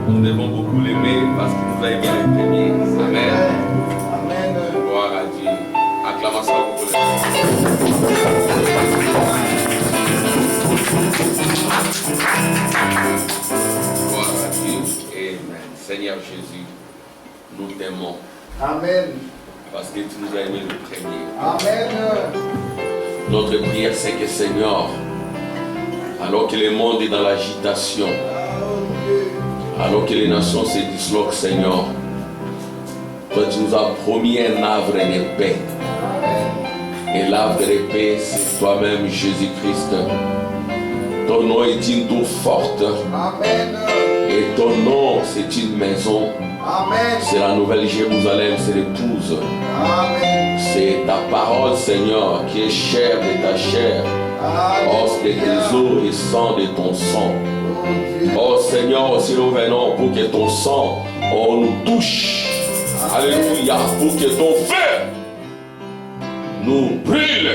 Nous devons beaucoup l'aimer parce qu'il nous a aimé les premiers. Amen. Amen. Gloire à Dieu. Acclamation pour le Gloire à Dieu. Amen. Seigneur Jésus, nous t'aimons. Amen. Parce que tu nous as aimé le premier. Amen. Notre prière, c'est que Seigneur, alors que le monde est dans l'agitation, alors que les nations se disloquent, Seigneur, toi tu nous as promis un havre de paix. Et l'havre de paix, c'est toi-même, Jésus-Christ. Ton nom est une tour forte. Amen. Et ton nom, c'est une maison. Amen. C'est la nouvelle Jérusalem, c'est l'épouse. Amen. C'est ta parole, Seigneur, qui est chair de ta chair, os de tes os et sang de ton sang. Oh Seigneur, si nous venons pour que ton sang nous touche, alléluia, pour que ton feu nous brûle.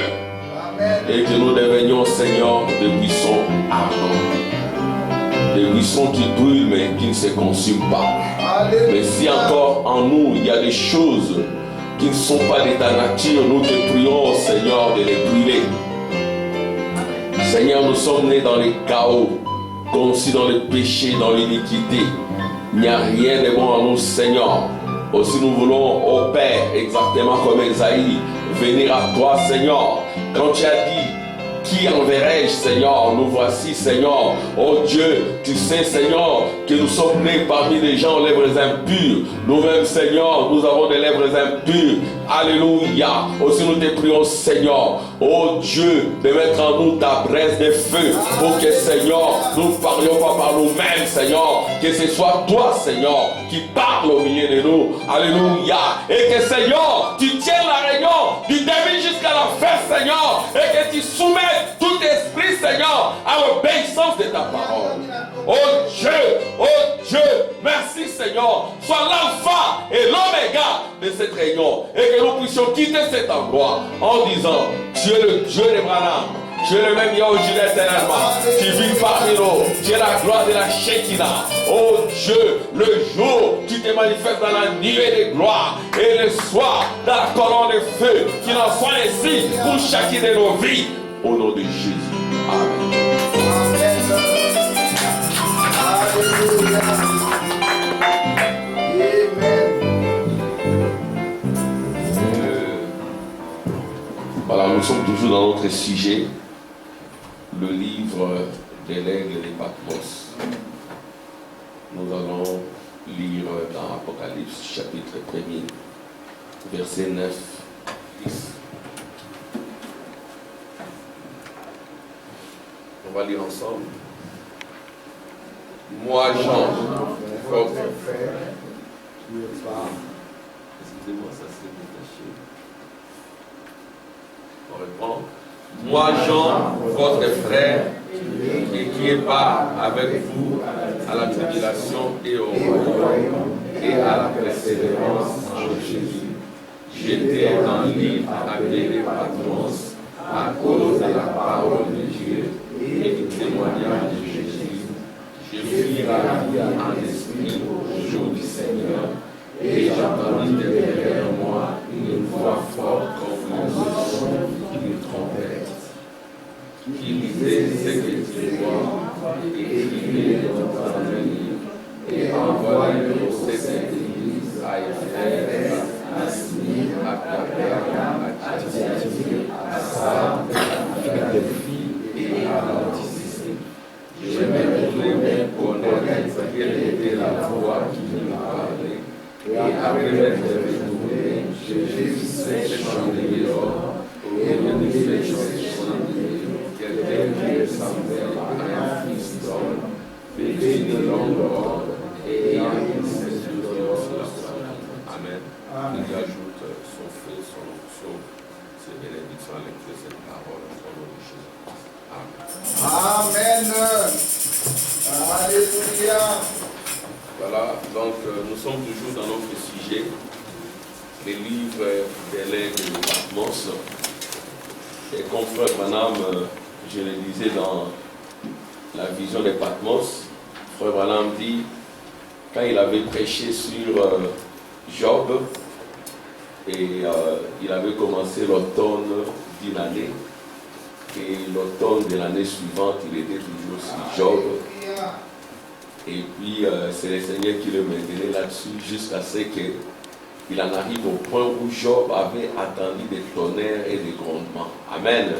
Amen. Et que nous devenions, Seigneur, des buissons ardents, des buissons qui brûlent mais qui ne se consument pas. Alléluia. Mais si encore en nous il y a des choses qui ne sont pas de ta nature, nous te prions, Seigneur, de les brûler. Seigneur, nous sommes nés dans le chaos, conçus dans le péché, dans l'iniquité. Il n'y a rien de bon en nous, Seigneur. Aussi nous voulons, ô Père, exactement comme Esaïe, venir à toi, Seigneur. Quand tu as dit, qui enverrai-je, Seigneur? Nous voici, Seigneur. Oh Dieu, tu sais, Seigneur, que nous sommes nés parmi des gens aux lèvres impures. Nous-mêmes, Seigneur, nous avons des lèvres impures. Alléluia. Aussi nous te prions, Seigneur, oh Dieu, de mettre en nous ta braise de feu pour que, Seigneur, nous ne parlions pas par nous-mêmes, Seigneur. Que ce soit toi, Seigneur, qui parle au milieu de nous. Alléluia. Et que, Seigneur, tu tiennes la réunion du début jusqu'à la fin, Seigneur. Et que tu soumets tout esprit, Seigneur, à l'obéissance de ta parole. Oh Dieu, merci, Seigneur. Sois l'alpha et l'oméga de cette réunion. Et que nous puissions quitter cet endroit en disant, tu es le Dieu de Branham. Tu es le même hier aujourd'hui éternellement. Tu vis parmi nous. Tu es la gloire de la Shekinah. Oh Dieu, le jour, tu te manifestes dans la nuée de gloire. Et le soir, dans la colonne de feu. Qu'il en soit ainsi pour chacune de nos vies. Au nom de Jésus. Amen. Alléluia. Voilà, nous sommes toujours dans notre sujet, le livre de l'aigle de Patmos. Nous allons lire dans Apocalypse chapitre 1er, versets 9, 10. On va lire ensemble. Moi, Jean, votre frère, excusez-moi, ça s'est détaché. On reprend. Moi, Jean, votre frère, et qui est part avec vous à la tribulation et au royaume et à la persévérance en Jésus. J'étais dans l'île appelée Patmos à cause de la parole de Dieu et du témoignage de Jésus. Je fus ravi en esprit au jour du Seigneur, et j'entendis derrière moi une voix forte comme le son d'une trompette, qui disait ce que tu vois, écrivez dans ton livre, et envoie-le aux sept églises à Éphèse, à Smyrne, à Pergame, à Thyatire, à Sardes, à Philadelphie et à Laodicée. Je me tournai pour connaître quelle était la voix qui me parlait. Et après m'être retourné, je vis ces chandeliers d'or, et le fait de ces chandeliers, quelqu'un qui ressemblait à un fils d'homme, vêtu de longue robe, et ayant une ceinture d'or sur la poitrine. Amen. Il ajoute son feu, son onction, ses bénédictions à l'écrit de cette parole, au nom de Jésus. Amen. Amen. Alléluia. Voilà. Donc, nous sommes toujours dans notre sujet, les livres des lettres de Patmos. Et comme Frère Branham, je le disais dans la vision de Patmos, Frère Branham dit, quand il avait prêché sur Job, et il avait commencé l'automne d'une année, et l'automne de l'année suivante, il était toujours sur Job. Et puis, c'est le Seigneur qui le maintenait là-dessus jusqu'à ce qu'il en arrive au point où Job avait attendu des tonnerres et des grondements. Amen.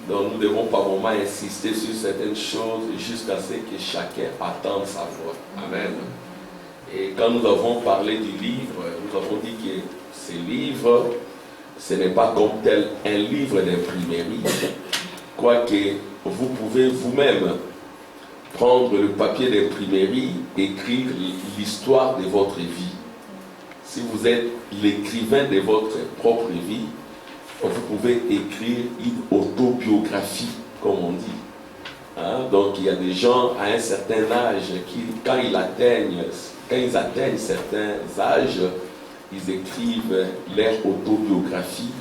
Donc, nous devons par moments insister sur certaines choses jusqu'à ce que chacun attende sa voix. Amen. Et quand nous avons parlé du livre, nous avons dit que ce livre, ce n'est pas comme tel un livre d'imprimerie, quoique vous pouvez vous-même prendre le papier d'imprimerie, écrire l'histoire de votre vie. Si vous êtes l'écrivain de votre propre vie, vous pouvez écrire une autobiographie, comme on dit. Hein? Donc il y a des gens à un certain âge qui, quand ils atteignent certains âges, ils écrivent leur autobiographie,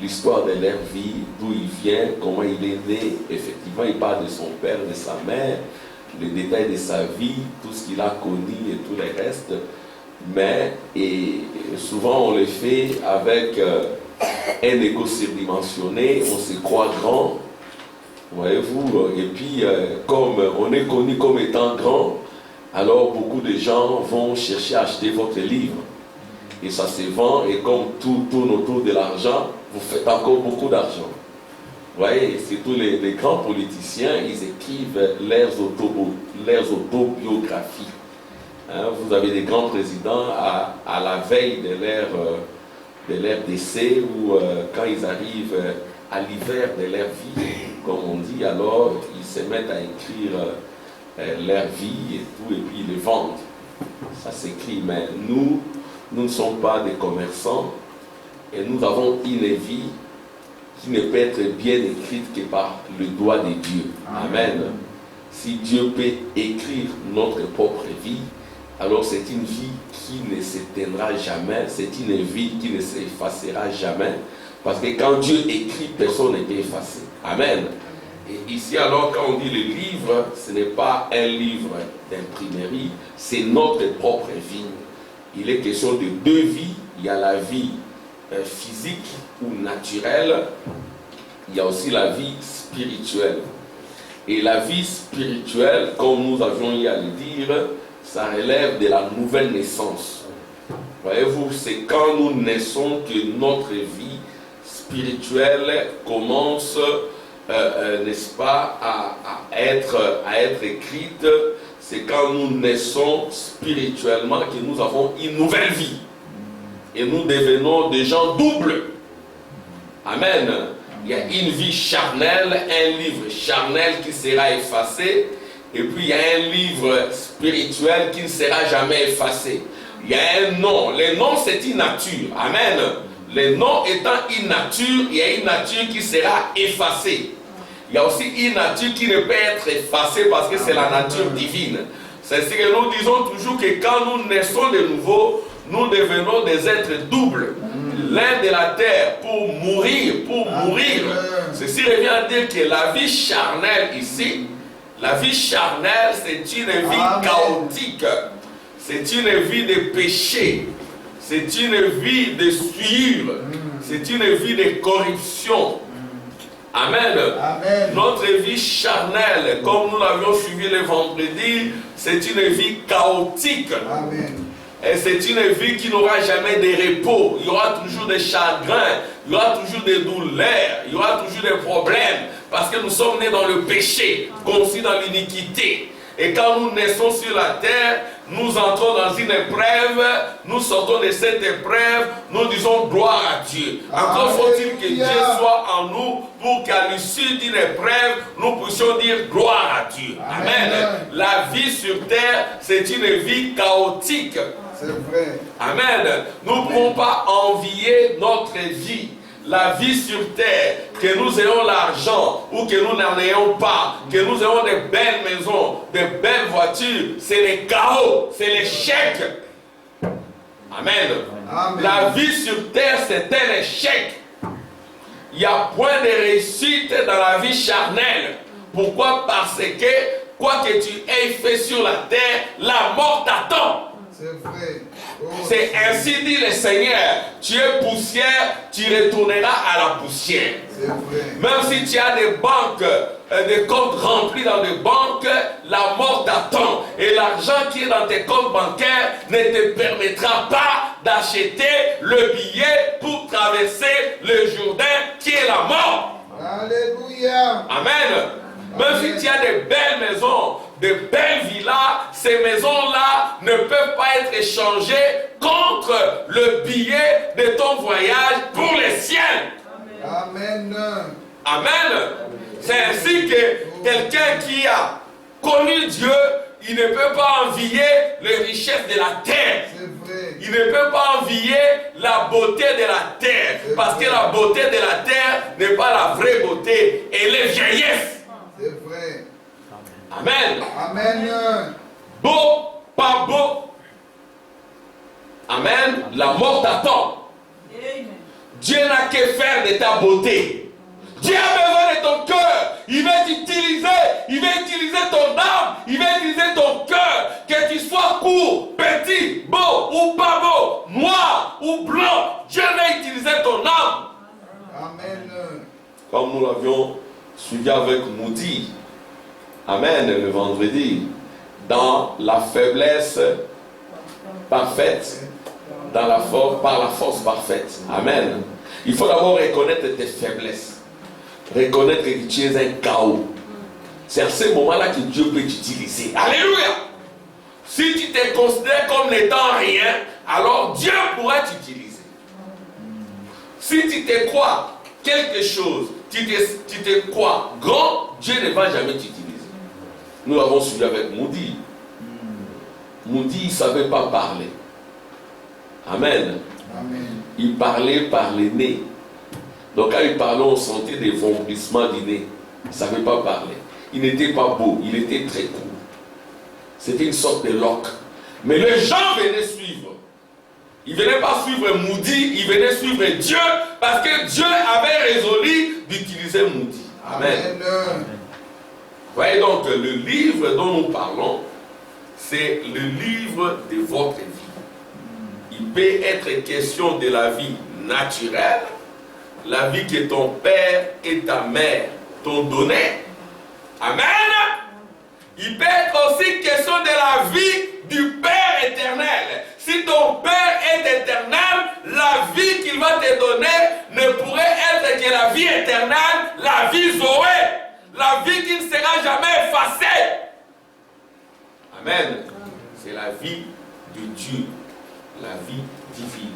l'histoire de leur vie, d'où il vient, comment il est né. Effectivement, il parle de son père, de sa mère, les détails de sa vie, tout ce qu'il a connu et tout le reste. Mais souvent, on le fait avec un égo surdimensionné, on se croit grand, voyez-vous. Et puis, comme on est connu comme étant grand, alors beaucoup de gens vont chercher à acheter votre livre. Et ça se vend, et comme tout tourne autour de l'argent, vous faites encore beaucoup d'argent. Vous voyez, surtout les grands politiciens, ils écrivent leurs autobiographies. Hein, vous avez des grands présidents à la veille de leur décès, ou quand ils arrivent à l'hiver de leur vie, comme on dit, alors ils se mettent à écrire leur vie et tout, et puis ils les vendent. Ça s'écrit, mais nous ne sommes pas des commerçants, et nous avons une vie qui ne peut être bien écrite que par le doigt de Dieu. Amen. Si Dieu peut écrire notre propre vie, alors c'est une vie qui ne s'éteindra jamais, c'est une vie qui ne s'effacera jamais, parce que quand Dieu écrit, personne ne peut effacer. Amen. Et ici alors, quand on dit le livre, ce n'est pas un livre d'imprimerie, c'est notre propre vie. Il est question de deux vies. Il y a la vie physique ou naturelle, il y a aussi la vie spirituelle. Et la vie spirituelle, comme nous avions eu à le dire, ça relève de la nouvelle naissance. Voyez-vous, c'est quand nous naissons que notre vie spirituelle commence, n'est-ce pas, à être écrite. C'est quand nous naissons spirituellement que nous avons une nouvelle vie. Et nous devenons des gens doubles. Amen. Il y a une vie charnelle, un livre charnel qui sera effacé. Et puis il y a un livre spirituel qui ne sera jamais effacé. Il y a un nom. Le nom, c'est une nature. Amen. Le nom étant une nature, il y a une nature qui sera effacée. Il y a aussi une nature qui ne peut être effacée parce que c'est la nature divine. C'est ce que nous disons toujours, que quand nous naissons de nouveau, nous devenons des êtres doubles. L'un de la terre pour mourir. Ceci revient à dire que la vie charnelle ici, la vie charnelle, c'est une vie chaotique. C'est une vie de péché. C'est une vie de souillure. C'est une vie de corruption. Amen. Amen. Notre vie charnelle, comme nous l'avions suivi le vendredi, c'est une vie chaotique. Amen. Et c'est une vie qui n'aura jamais de repos. Il y aura toujours des chagrins, il y aura toujours des douleurs, il y aura toujours des problèmes. Parce que nous sommes nés dans le péché, conçus dans l'iniquité. Et quand nous naissons sur la terre, nous entrons dans une épreuve, nous sortons de cette épreuve, nous disons gloire à Dieu. Encore faut-il que Dieu soit en nous pour qu'à l'issue d'une épreuve, nous puissions dire gloire à Dieu. Amen. La vie sur terre, c'est une vie chaotique. C'est vrai. Amen. Nous ne pouvons pas envier notre vie. la vie sur terre, que nous ayons l'argent ou que nous n'en ayons pas, que nous ayons de belles maisons, de belles voitures, c'est le chaos, c'est l'échec. Amen. Amen. La vie sur terre, c'est un échec. Il n'y a point de réussite dans la vie charnelle. Pourquoi? Parce que quoi que tu aies fait sur la terre, la mort t'attend. C'est vrai. Oh, C'est ainsi dit le Seigneur. Tu es poussière, tu retourneras à la poussière. c'est vrai. Même si tu as des banques, des comptes remplis dans des banques, la mort t'attend. Et l'argent qui est dans tes comptes bancaires ne te permettra pas d'acheter le billet pour traverser le Jourdain qui est la mort. Alléluia. Amen. Même si tu as de belles maisons, de belles villas, ces maisons-là ne peuvent pas être échangées contre le billet de ton voyage pour les siens. Amen. Amen. C'est ainsi que quelqu'un qui a connu Dieu, il ne peut pas envier les richesses de la terre. C'est vrai. Il ne peut pas envier la beauté de la terre. Parce que la beauté de la terre n'est pas la vraie beauté. Elle est vieillesse. C'est vrai. Amen. Amen. Beau, pas beau. Amen. La mort t'attend. Dieu n'a que faire de ta beauté. Dieu a besoin de ton cœur. Il veut t'utiliser. Il veut utiliser ton âme. Il veut utiliser ton cœur. Que tu sois court, petit, beau ou pas beau, noir ou blanc. Dieu veut utiliser ton âme. Amen. Comme nous l'avions suivi avec Moody. Amen, le vendredi. Dans la faiblesse parfaite. Dans la force, par la force parfaite. Amen. Il faut d'abord reconnaître tes faiblesses. Reconnaître que tu es un chaos. C'est à ce moment-là que Dieu peut t'utiliser. Alléluia. Si tu te considères comme n'étant rien, alors Dieu pourra t'utiliser. Si tu te crois quelque chose, tu te crois grand, Dieu ne va jamais t'utiliser. Nous l'avons suivi avec Moody. Moody, il ne savait pas parler. Amen. Amen. Il parlait par le nez. Donc quand il parlait, on sentait des vomissements du nez. Il ne savait pas parler. Il n'était pas beau, il était très court. C'était une sorte de loque. Mais les gens venaient suivre. Ils ne venaient pas suivre Moody, ils venaient suivre Dieu parce que Dieu avait résolu d'utiliser Moody. Amen. Amen. Voyez donc, le livre dont nous parlons, c'est le livre de votre vie. Il peut être question de la vie naturelle, la vie que ton père et ta mère t'ont donnée. Amen. Il peut être aussi question de la vie du Père éternel. Si ton Père est éternel, la vie qu'il va te donner ne pourrait être que la vie éternelle, la vie Zoé, la vie qui ne sera jamais effacée. Amen. C'est la vie de Dieu, la vie divine.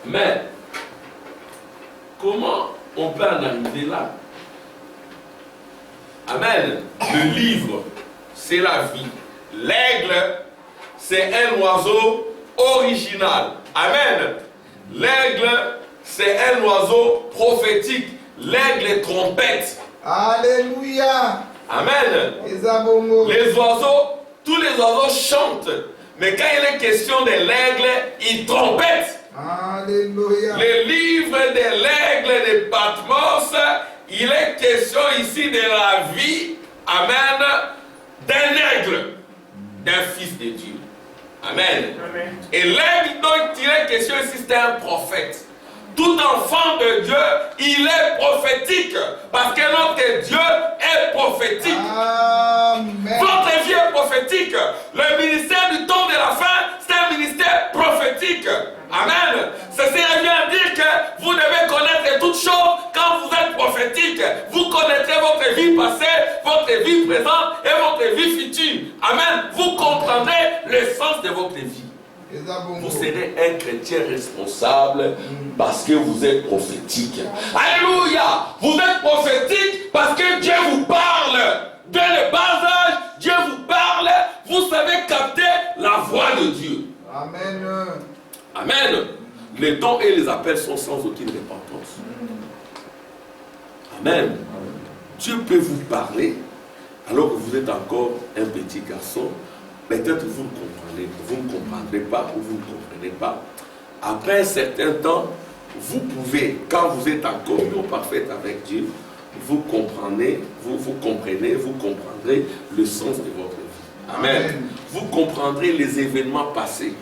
Mais, comment on peut en arriver là? Amen. Le livre, c'est la vie. L'aigle, c'est un oiseau original. Amen. L'aigle, c'est un oiseau prophétique. L'aigle trompette. Alléluia. Amen. Ezabongo. Les oiseaux, tous les oiseaux chantent. Mais quand il est question de l'aigle, il trompette. Alléluia. Le livre de l'aigle de Patmos, il est question ici de la vie, amen, d'un aigle, d'un fils de Dieu. Amen. Amen. Et l'aigle dont il est question ici, c'est un prophète. Tout enfant de Dieu, il est prophétique. Parce que notre Dieu est prophétique. Amen. Votre vie est prophétique. Le ministère du temps de la fin, c'est un ministère prophétique. Amen. Ceci vient dire que vous devez connaître toutes choses quand vous êtes prophétique. Vous connaîtrez votre vie passée, votre vie présente et votre vie future. Amen. Vous comprendrez le sens de votre vie. Vous serez un chrétien responsable parce que vous êtes prophétique. Alléluia. Vous êtes prophétique parce que Dieu vous parle. Dès le bas âge, Dieu vous parle. Vous savez capter la voix de Dieu. Amen. Amen. Les dons et les appels sont sans aucune repentance. Amen. Dieu peut vous parler alors que vous êtes encore un petit garçon. Peut-être vous ne comprendrez pas ou vous ne comprenez pas. Après un certain temps, vous pouvez, quand vous êtes en communion parfaite avec Dieu, vous comprendrez le sens de votre vie. Amen. Amen. Vous comprendrez les événements passés.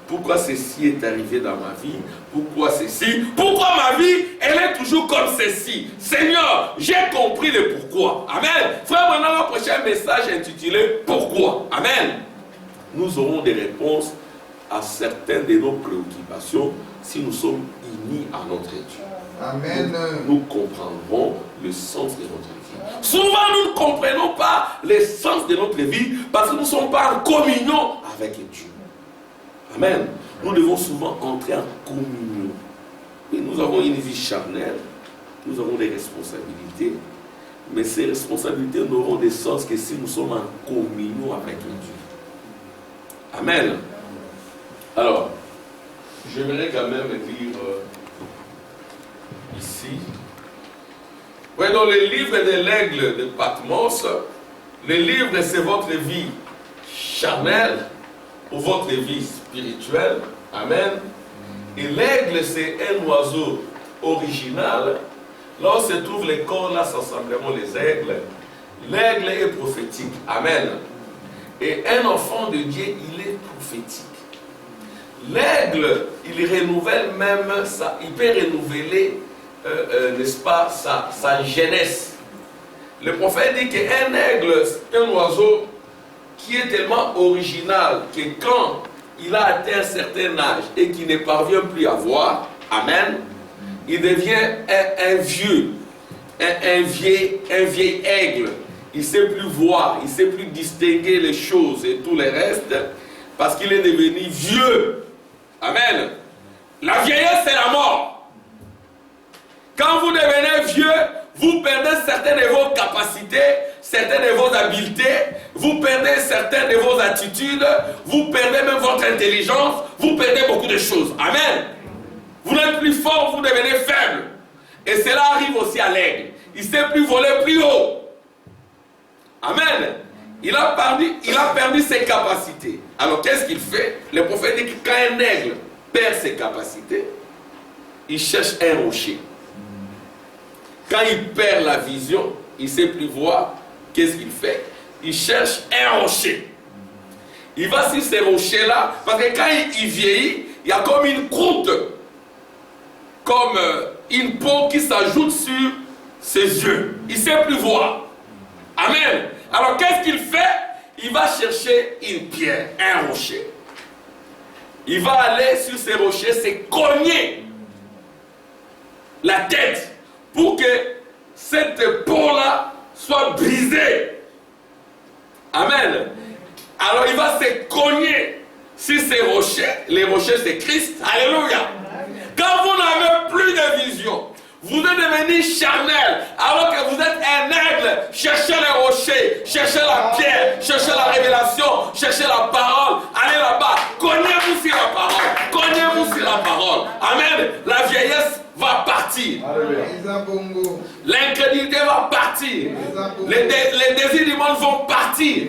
Pourquoi ceci est arrivé dans ma vie? Pourquoi ceci? Pourquoi ma vie, elle est toujours comme ceci? Seigneur, j'ai compris le pourquoi. Amen. Frère, maintenant, on va prêcher un message intitulé Pourquoi? Amen. Nous aurons des réponses à certaines de nos préoccupations si nous sommes unis à notre Dieu. Amen. Nous comprendrons le sens de notre vie. Souvent, nous ne comprenons pas le sens de notre vie parce que nous ne sommes pas en communion avec Dieu. Amen. Nous devons souvent entrer en communion. Et nous avons une vie charnelle, nous avons des responsabilités, mais ces responsabilités n'auront de sens que si nous sommes en communion avec Dieu. Amen. Alors, j'aimerais quand même lire ici. Oui, dans le livre de l'aigle de Patmos, le livre c'est votre vie charnelle ou votre vie spirituelle. Amen. Et l'aigle, c'est un oiseau original. Là où se trouvent les corps, là s'assembleront les aigles. L'aigle est prophétique. Amen. Et un enfant de Dieu, il est prophétique. L'aigle, il renouvelle même, il peut renouveler, n'est-ce pas, sa jeunesse. Le prophète dit qu'un aigle, c'est un oiseau qui est tellement original que quand il a atteint un certain âge et qu'il ne parvient plus à voir, amen, il devient un vieil aigle. Il ne sait plus voir, il ne sait plus distinguer les choses et tout le reste parce qu'il est devenu vieux. Amen. La vieillesse, c'est la mort. Quand vous devenez vieux, vous perdez certaines de vos capacités, certaines de vos habiletés, vous perdez certaines de vos attitudes, vous perdez même votre intelligence, vous perdez beaucoup de choses. Amen. Vous n'êtes plus fort, vous devenez faible. Et cela arrive aussi à l'aigle. Il ne sait plus voler plus haut. Amen. Il a perdu ses capacités. Alors qu'est-ce qu'il fait? Le prophète dit que quand un aigle perd ses capacités, il cherche un rocher. Quand il perd la vision, il ne sait plus voir, qu'est-ce qu'il fait? Il cherche un rocher. Il va sur ces rochers-là, parce que quand il vieillit, il y a comme une croûte, comme une peau qui s'ajoute sur ses yeux. Il ne sait plus voir. Amen. Alors qu'est-ce qu'il fait? Il va chercher une pierre, un rocher. Il va aller sur ces rochers, se cogner la tête pour que cette peau-là soit brisée. Amen. Alors il va se cogner sur ces rochers. Les rochers, c'est Christ. Alléluia. Quand vous n'avez plus de vision, vous êtes devenu charnel, alors que vous êtes un aigle. Cherchez les rochers, cherchez la pierre, cherchez la révélation, cherchez la parole. Allez là-bas, cognez-vous sur la parole, cognez-vous sur la parole. Amen. La vieillesse va partir. L'incrédulité va partir. Les désirs du monde vont partir.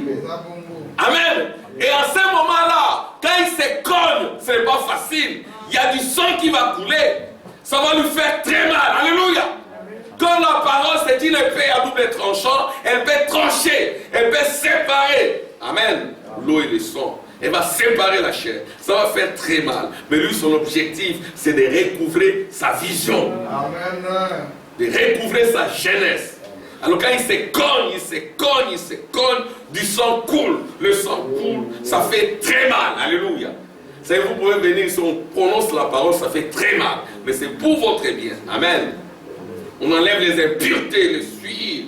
Amen. Et à ce moment-là, quand il se cogne, ce n'est pas facile. Il y a du sang qui va couler. Ça va lui faire très mal. Alléluia. Quand la parole c'est une épée à double tranchant, elle peut trancher, elle peut séparer. Amen. L'eau et le sang. Elle va séparer la chair. Ça va faire très mal. Mais lui, son objectif, c'est de recouvrer sa vision. Amen. De recouvrer sa jeunesse. Alors quand il se cogne, du sang coule. Le sang coule, ça fait très mal. Alléluia. Vous pouvez venir, si on prononce la parole, ça fait très mal. Mais c'est pour votre bien. Amen. On enlève les impuretés, les souillures.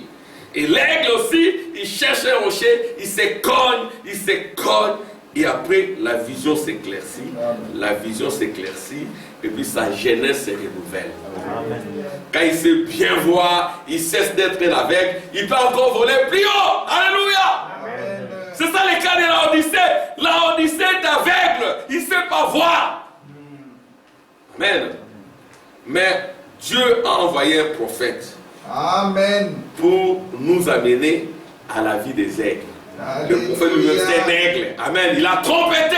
Et l'aigle aussi, il cherche un rocher, il se cogne. Et après, la vision s'éclaircit. La vision s'éclaircit. Et puis sa jeunesse se renouvelle. Amen. Quand il sait bien voir, il cesse d'être aveugle. Il peut encore voler plus haut. Alléluia. Amen. C'est ça le cas de Laodicée. Laodicée est aveugle. Il ne sait pas voir. Amen. Mais Dieu a envoyé un prophète. Amen. Pour nous amener à la vie des aigles. Le prophète lui-même, c'est un aigle. Amen. Il a trompetté.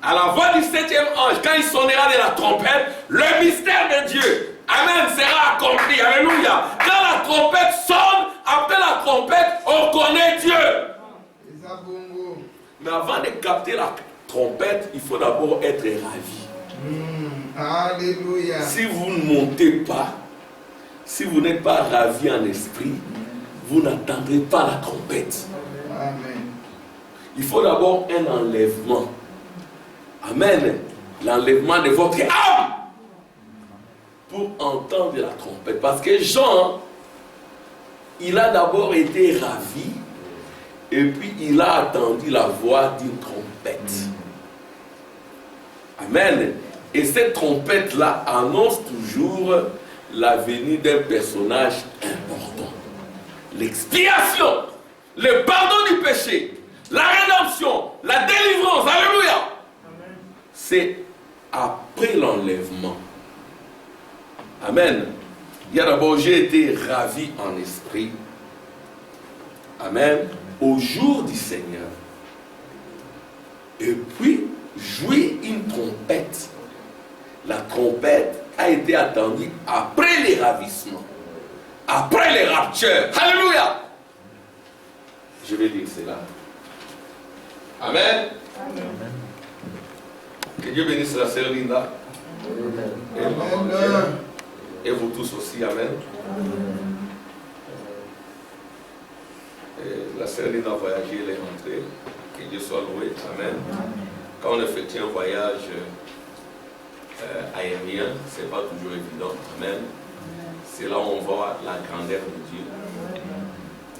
À la voix du 7e ange, quand il sonnera de la trompette, le mystère de Dieu, amen, sera accompli. Alléluia. Quand la trompette sonne, après la trompette, on connaît Dieu. Mais avant de capter la trompette, il faut d'abord être ravi. Alléluia. Si vous ne montez pas, si vous n'êtes pas ravi en esprit, vous n'attendrez pas la trompette. Amen. Il faut d'abord un enlèvement. Amen. L'enlèvement de votre âme pour entendre la trompette. Parce que Jean, il a d'abord été ravi et puis il a attendu la voix d'une trompette. Amen. Et cette trompette-là annonce toujours la venue d'un personnage important. L'expiation, le pardon du péché, la rédemption, la délivrance. Alléluia. C'est après l'enlèvement. Amen. Il y a d'abord, j'ai été ravi en esprit. Amen. Au jour du Seigneur. Et puis, jouer une trompette. La trompette a été attendue après les ravissements. Après les raptures. Alléluia. Je vais dire cela. Amen. Amen. Que Dieu bénisse la sœur Linda. Amen. Et vous tous aussi. Amen. Et la sœur Linda a voyagé, elle est rentrée. Que Dieu soit loué. Amen. Quand on effectue un voyage aérien, ce n'est pas toujours évident. Amen. C'est là où on voit la grandeur de Dieu.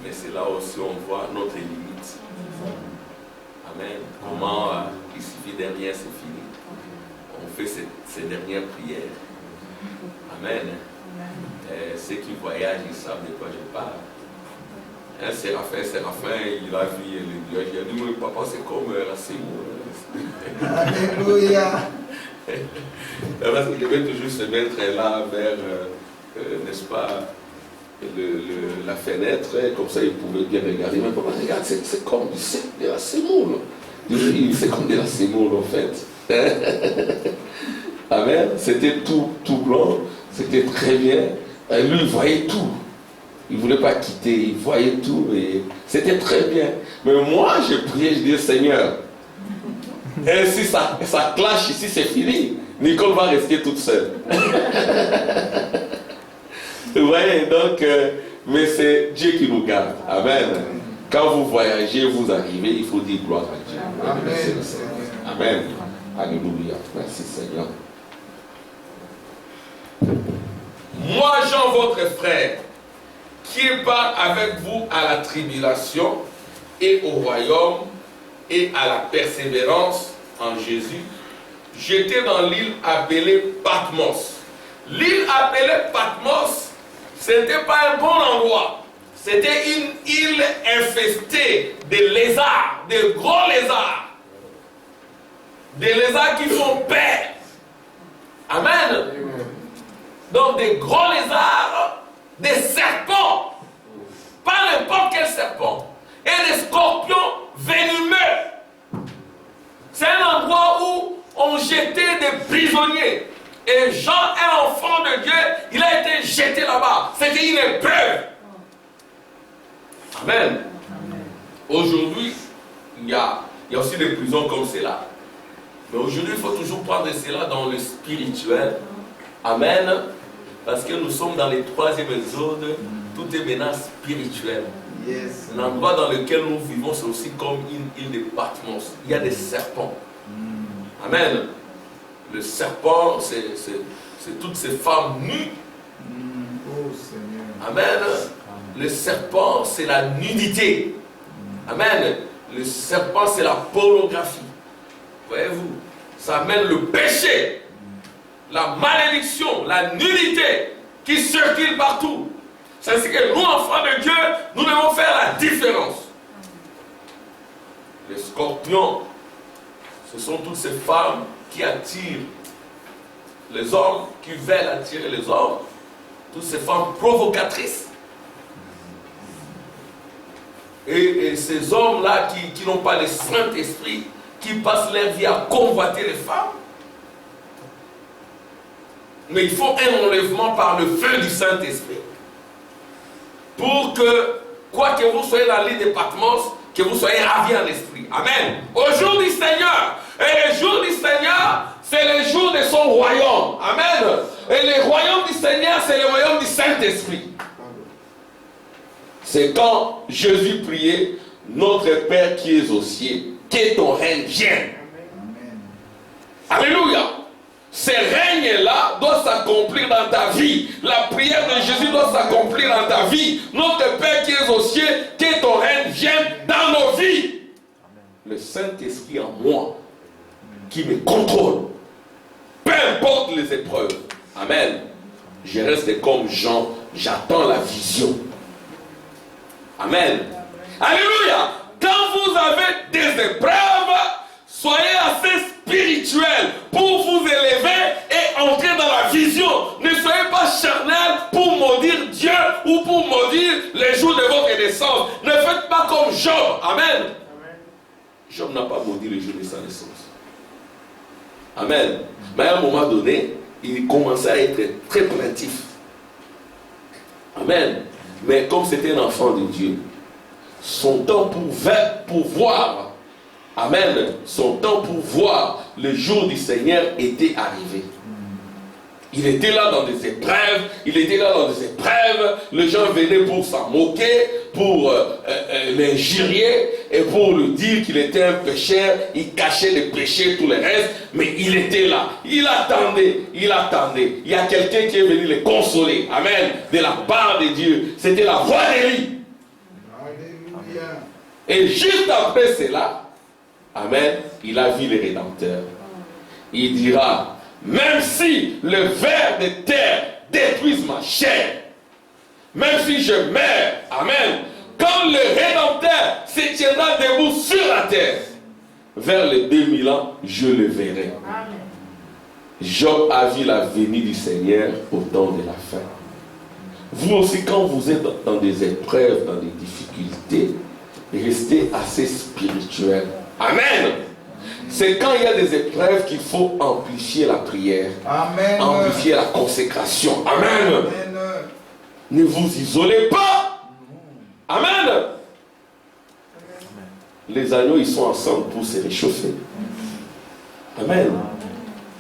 Mais c'est là aussi où on voit notre limite. Amen. Comment il suffit de rien, c'est fini. On fait ces dernières prières. Amen. Ceux qui voyagent, ils savent de quoi je parle. Un Séraphin, il a vu les nuages. Il a dit, oui, papa, c'est comme la Sémour. Alléluia. Parce qu'il devait toujours se mettre là vers, n'est-ce pas, la fenêtre, comme ça il pouvait bien regarder. Mais papa, regarde, c'est comme de la Sémour. C'est comme de la Sémour en fait. Amen. C'était tout blanc, c'était très bien. Et lui, il voyait tout. Il ne voulait pas quitter, il voyait tout et c'était très bien. Mais moi, je priais, je disais, Seigneur, et si ça clash ici, c'est fini. Nicole va rester toute seule. Vous voyez, donc, mais c'est Dieu qui nous garde. Amen. Quand vous voyagez, vous arrivez, il faut dire gloire à Dieu. Amen. Amen. Alléluia. Merci Seigneur. Moi, Jean, votre frère, qui part avec vous à la tribulation et au royaume et à la persévérance en Jésus, j'étais dans l'île appelée Patmos. L'île appelée Patmos, ce n'était pas un bon endroit. C'était une île infestée de lézards, de gros lézards. Des lézards qui font peur. Amen. Donc des gros lézards, des serpents. Pas n'importe quel serpent. Et des scorpions venimeux. C'est un endroit où on jetait des prisonniers. Et Jean, un enfant de Dieu, il a été jeté là-bas. C'était une épreuve. Amen. Aujourd'hui, il y a aussi des prisons comme cela. Mais aujourd'hui, il faut toujours prendre cela dans le spirituel. Amen. Parce que nous sommes dans les 3e exode. Tout est maintenant spirituel. Yes. L'endroit dans lequel nous vivons, c'est aussi comme une île de Patmos. Il y a des serpents. Amen. Le serpent, c'est toutes ces femmes nues. Oh Seigneur. Amen. Le serpent, c'est la nudité. Amen. Le serpent, c'est la pornographie. Voyez-vous, ça amène le péché, la malédiction, la nudité qui circule partout. C'est ainsi que nous, enfants de Dieu, nous devons faire la différence. Les scorpions, ce sont toutes ces femmes qui attirent les hommes qui veulent attirer les hommes, toutes ces femmes provocatrices. Et ces hommes-là qui n'ont pas le Saint-Esprit, qui passent leur vie à convoiter les femmes. Mais il faut un enlèvement par le feu du Saint-Esprit. Pour que, quoi que vous soyez dans l'île de Patmos, que vous soyez ravis en esprit. Amen. Au jour du Seigneur. Et le jour du Seigneur, c'est le jour de son royaume. Amen. Et le royaume du Seigneur, c'est le royaume du Saint-Esprit. C'est quand Jésus priait, notre Père qui es aux cieux, que ton règne vienne. Alléluia. Ce règne-là doit s'accomplir dans ta vie. La prière de Jésus doit s'accomplir dans ta vie. Notre Père qui es aux cieux, que ton règne vienne dans nos vies. Le Saint-Esprit en moi, qui me contrôle. Peu importe les épreuves. Amen. Je reste comme Jean, j'attends la vision. Amen. Alléluia. Quand vous avez des épreuves, soyez assez spirituel pour vous élever et entrer dans la vision. Ne soyez pas charnel pour maudire Dieu ou pour maudire les jours de votre naissance. Ne faites pas comme Job. Amen. Job n'a pas maudit les jours de sa naissance. Amen. Mais à un moment donné, il commençait à être très plaintif. Amen. Mais comme c'était un enfant de Dieu, son temps pour voir, amen, son temps pour voir le jour du Seigneur était arrivé. Il était là dans des épreuves, les gens venaient pour s'en moquer, pour l'injurier et pour lui dire qu'il était un pécheur. Il cachait les péchés, tout le reste, mais il était là, il attendait. Il y a quelqu'un qui est venu le consoler, amen, de la part de Dieu. C'était la voix d'Élie. Et juste après cela, amen, il a vu le Rédempteur. Il dira, même si le ver de terre détruise ma chair, même si je meurs, amen, quand le Rédempteur se tiendra debout sur la terre, vers les 2000 ans, je le verrai. Amen. Job a vu la venue du Seigneur au temps de la fin. Vous aussi, quand vous êtes dans des épreuves, dans des difficultés, restez assez spirituel. Amen. C'est quand il y a des épreuves qu'il faut amplifier la prière. Amen. Amplifier la consécration. Amen. Amen. Ne vous isolez pas. Amen. Les agneaux, ils sont ensemble pour se réchauffer. Amen.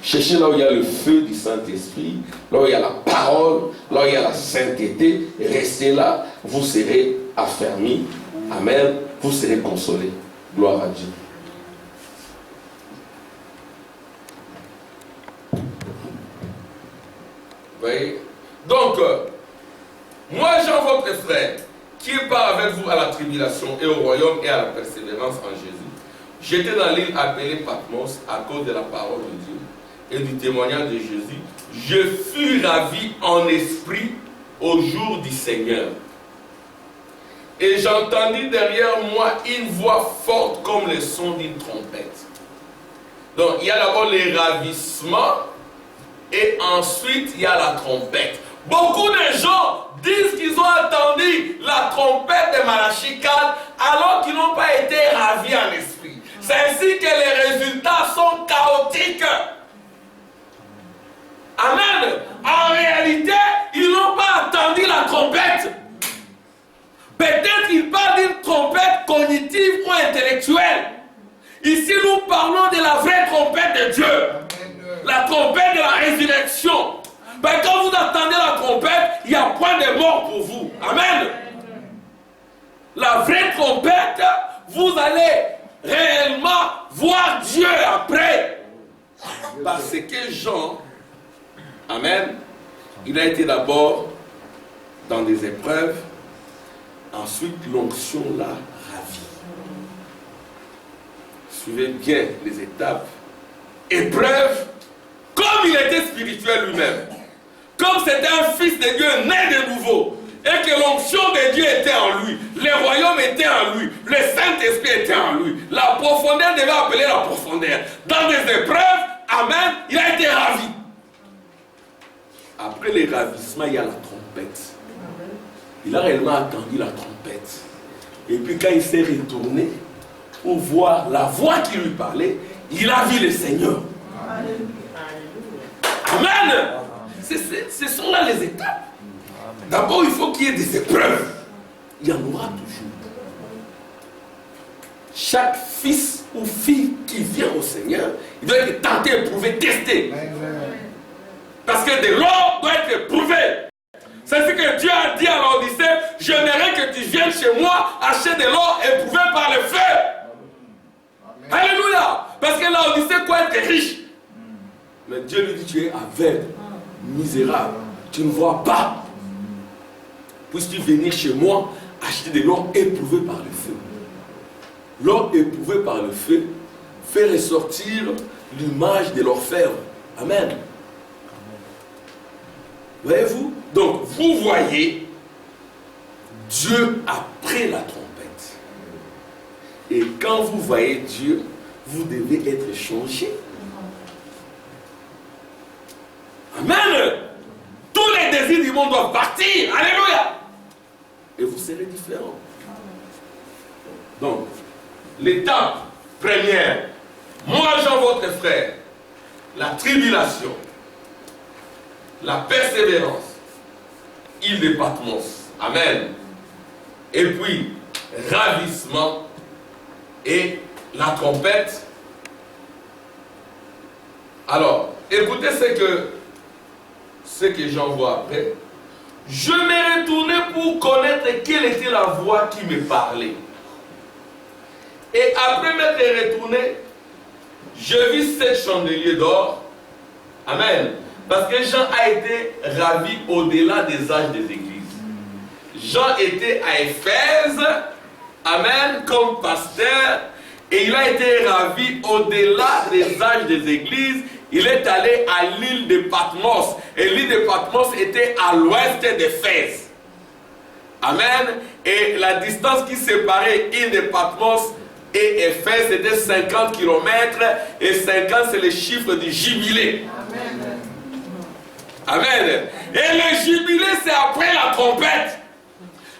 Cherchez là où il y a le feu du Saint-Esprit, là où il y a la parole, là où il y a la sainteté. Restez là, vous serez affermis. Amen. Vous serez consolés. Gloire à Dieu. Oui. Donc, moi, Jean, votre frère, qui part avec vous à la tribulation et au royaume et à la persévérance en Jésus, j'étais dans l'île appelée Patmos à cause de la parole de Dieu et du témoignage de Jésus. Je fus ravi en esprit au jour du Seigneur. Et j'entendis derrière moi une voix forte comme le son d'une trompette. Donc, il y a d'abord les ravissements et ensuite il y a la trompette. Beaucoup de gens disent qu'ils ont entendu la trompette de Malachi 4 alors qu'ils n'ont pas été ravis en esprit. C'est ainsi que les résultats sont chaotiques. Amen. En réalité, ils n'ont pas entendu la trompette. Peut-être qu'ils parlent d'une trompette cognitive ou intellectuelle. Ici, nous parlons de la vraie trompette de Dieu. La trompette de la résurrection. Mais quand vous entendez la trompette, il n'y a point de mort pour vous. Amen. La vraie trompette, vous allez réellement voir Dieu après. Parce que Jean, amen, il a été d'abord dans des épreuves. Ensuite, l'onction l'a ravi. Suivez bien les étapes. Épreuve, comme il était spirituel lui-même. Comme c'était un fils de Dieu né de nouveau. Et que l'onction de Dieu était en lui. Le royaume était en lui. Le Saint-Esprit était en lui. La profondeur devait appeler la profondeur. Dans des épreuves, amen, il a été ravi. après les ravissements, il y a la trompette. Il a réellement attendu la trompette. Et puis quand il s'est retourné pour voir la voix qui lui parlait, il a vu le Seigneur. Amen. Ce sont là les étapes. D'abord, il faut qu'il y ait des épreuves. Il y en aura toujours. Chaque fils ou fille qui vient au Seigneur, il doit être tenté, éprouvé, testé. Parce que de l'or doit être éprouvé. C'est ce que Dieu a dit à l'Odyssée. J'aimerais que tu viennes chez moi acheter de l'or éprouvé par le feu. Alléluia. Parce que l'Odyssée quoi être riche. Mais Dieu lui dit, tu es aveugle, misérable, tu ne vois pas. Puisses-tu venir chez moi acheter de l'or éprouvé par le feu. L'or éprouvé par le feu fait ressortir l'image de l'orfèvre. Amen. Voyez-vous? Donc, vous voyez Dieu après la trompette. Et quand vous voyez Dieu, vous devez être changé. Amen. Tous les désirs du monde doivent partir. Alléluia. Et vous serez différents. Donc, l'étape première, moi Jean votre frère, la tribulation, la persévérance, île de Patmos. Amen. Et puis, ravissement et la trompette. Alors, écoutez ce que j'en vois après. Je m'ai retourné pour connaître quelle était la voix qui me parlait. Et après m'être retourné, je vis 7 chandeliers d'or. Amen. Parce que Jean a été ravi au-delà des âges des églises. Jean était à Éphèse, amen, comme pasteur, et il a été ravi au-delà des âges des églises. Il est allé à l'île de Patmos, et l'île de Patmos était à l'ouest d'Éphèse. Amen. Et la distance qui séparait l'île de Patmos et Éphèse c'était 50 km, et 50 c'est le chiffre du jubilé. Amen. Et le jubilé, c'est après la trompette.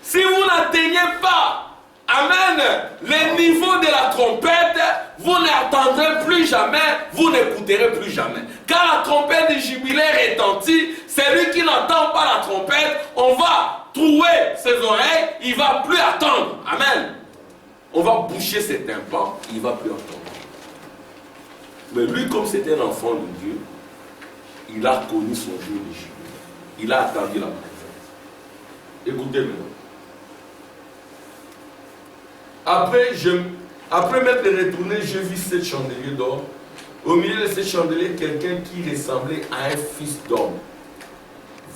Si vous n'atteignez pas, amen, le niveau de la trompette, vous n'attendrez plus jamais, vous n'écouterez plus jamais. Quand la trompette du jubilé retentit, celui qui n'entend pas la trompette, on va trouer ses oreilles, il ne va plus attendre. Amen. On va boucher ses tympans, il ne va plus entendre. Mais lui, comme c'était un enfant de Dieu, il a connu son jour de jubilé. Il a attendu la présence. Écoutez maintenant. Après m'être retourné, je vis 7 chandeliers d'or. Au milieu de ces chandeliers, quelqu'un qui ressemblait à un fils d'homme,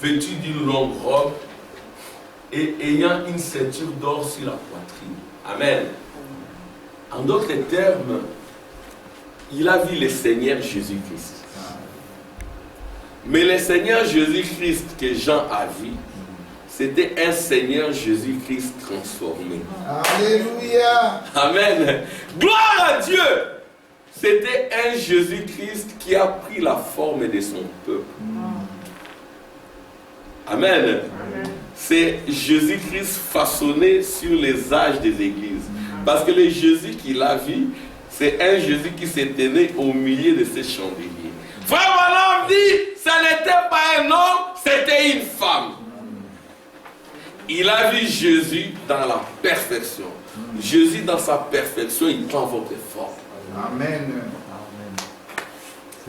vêtu d'une longue robe et ayant une ceinture d'or sur la poitrine. Amen. En d'autres termes, il a vu le Seigneur Jésus-Christ. Mais le Seigneur Jésus-Christ que Jean a vu, c'était un Seigneur Jésus-Christ transformé. Alléluia. Amen. Gloire à Dieu. C'était un Jésus-Christ qui a pris la forme de son peuple. Amen. C'est Jésus-Christ façonné sur les âges des églises. Parce que le Jésus qu'il a vu, c'est un Jésus qui s'est tenu au milieu de ces chandeliers. Frère Branham dit, ce n'était pas un homme, c'était une femme. Il a vu Jésus dans la perfection. Jésus dans sa perfection, il prend votre forme. Amen.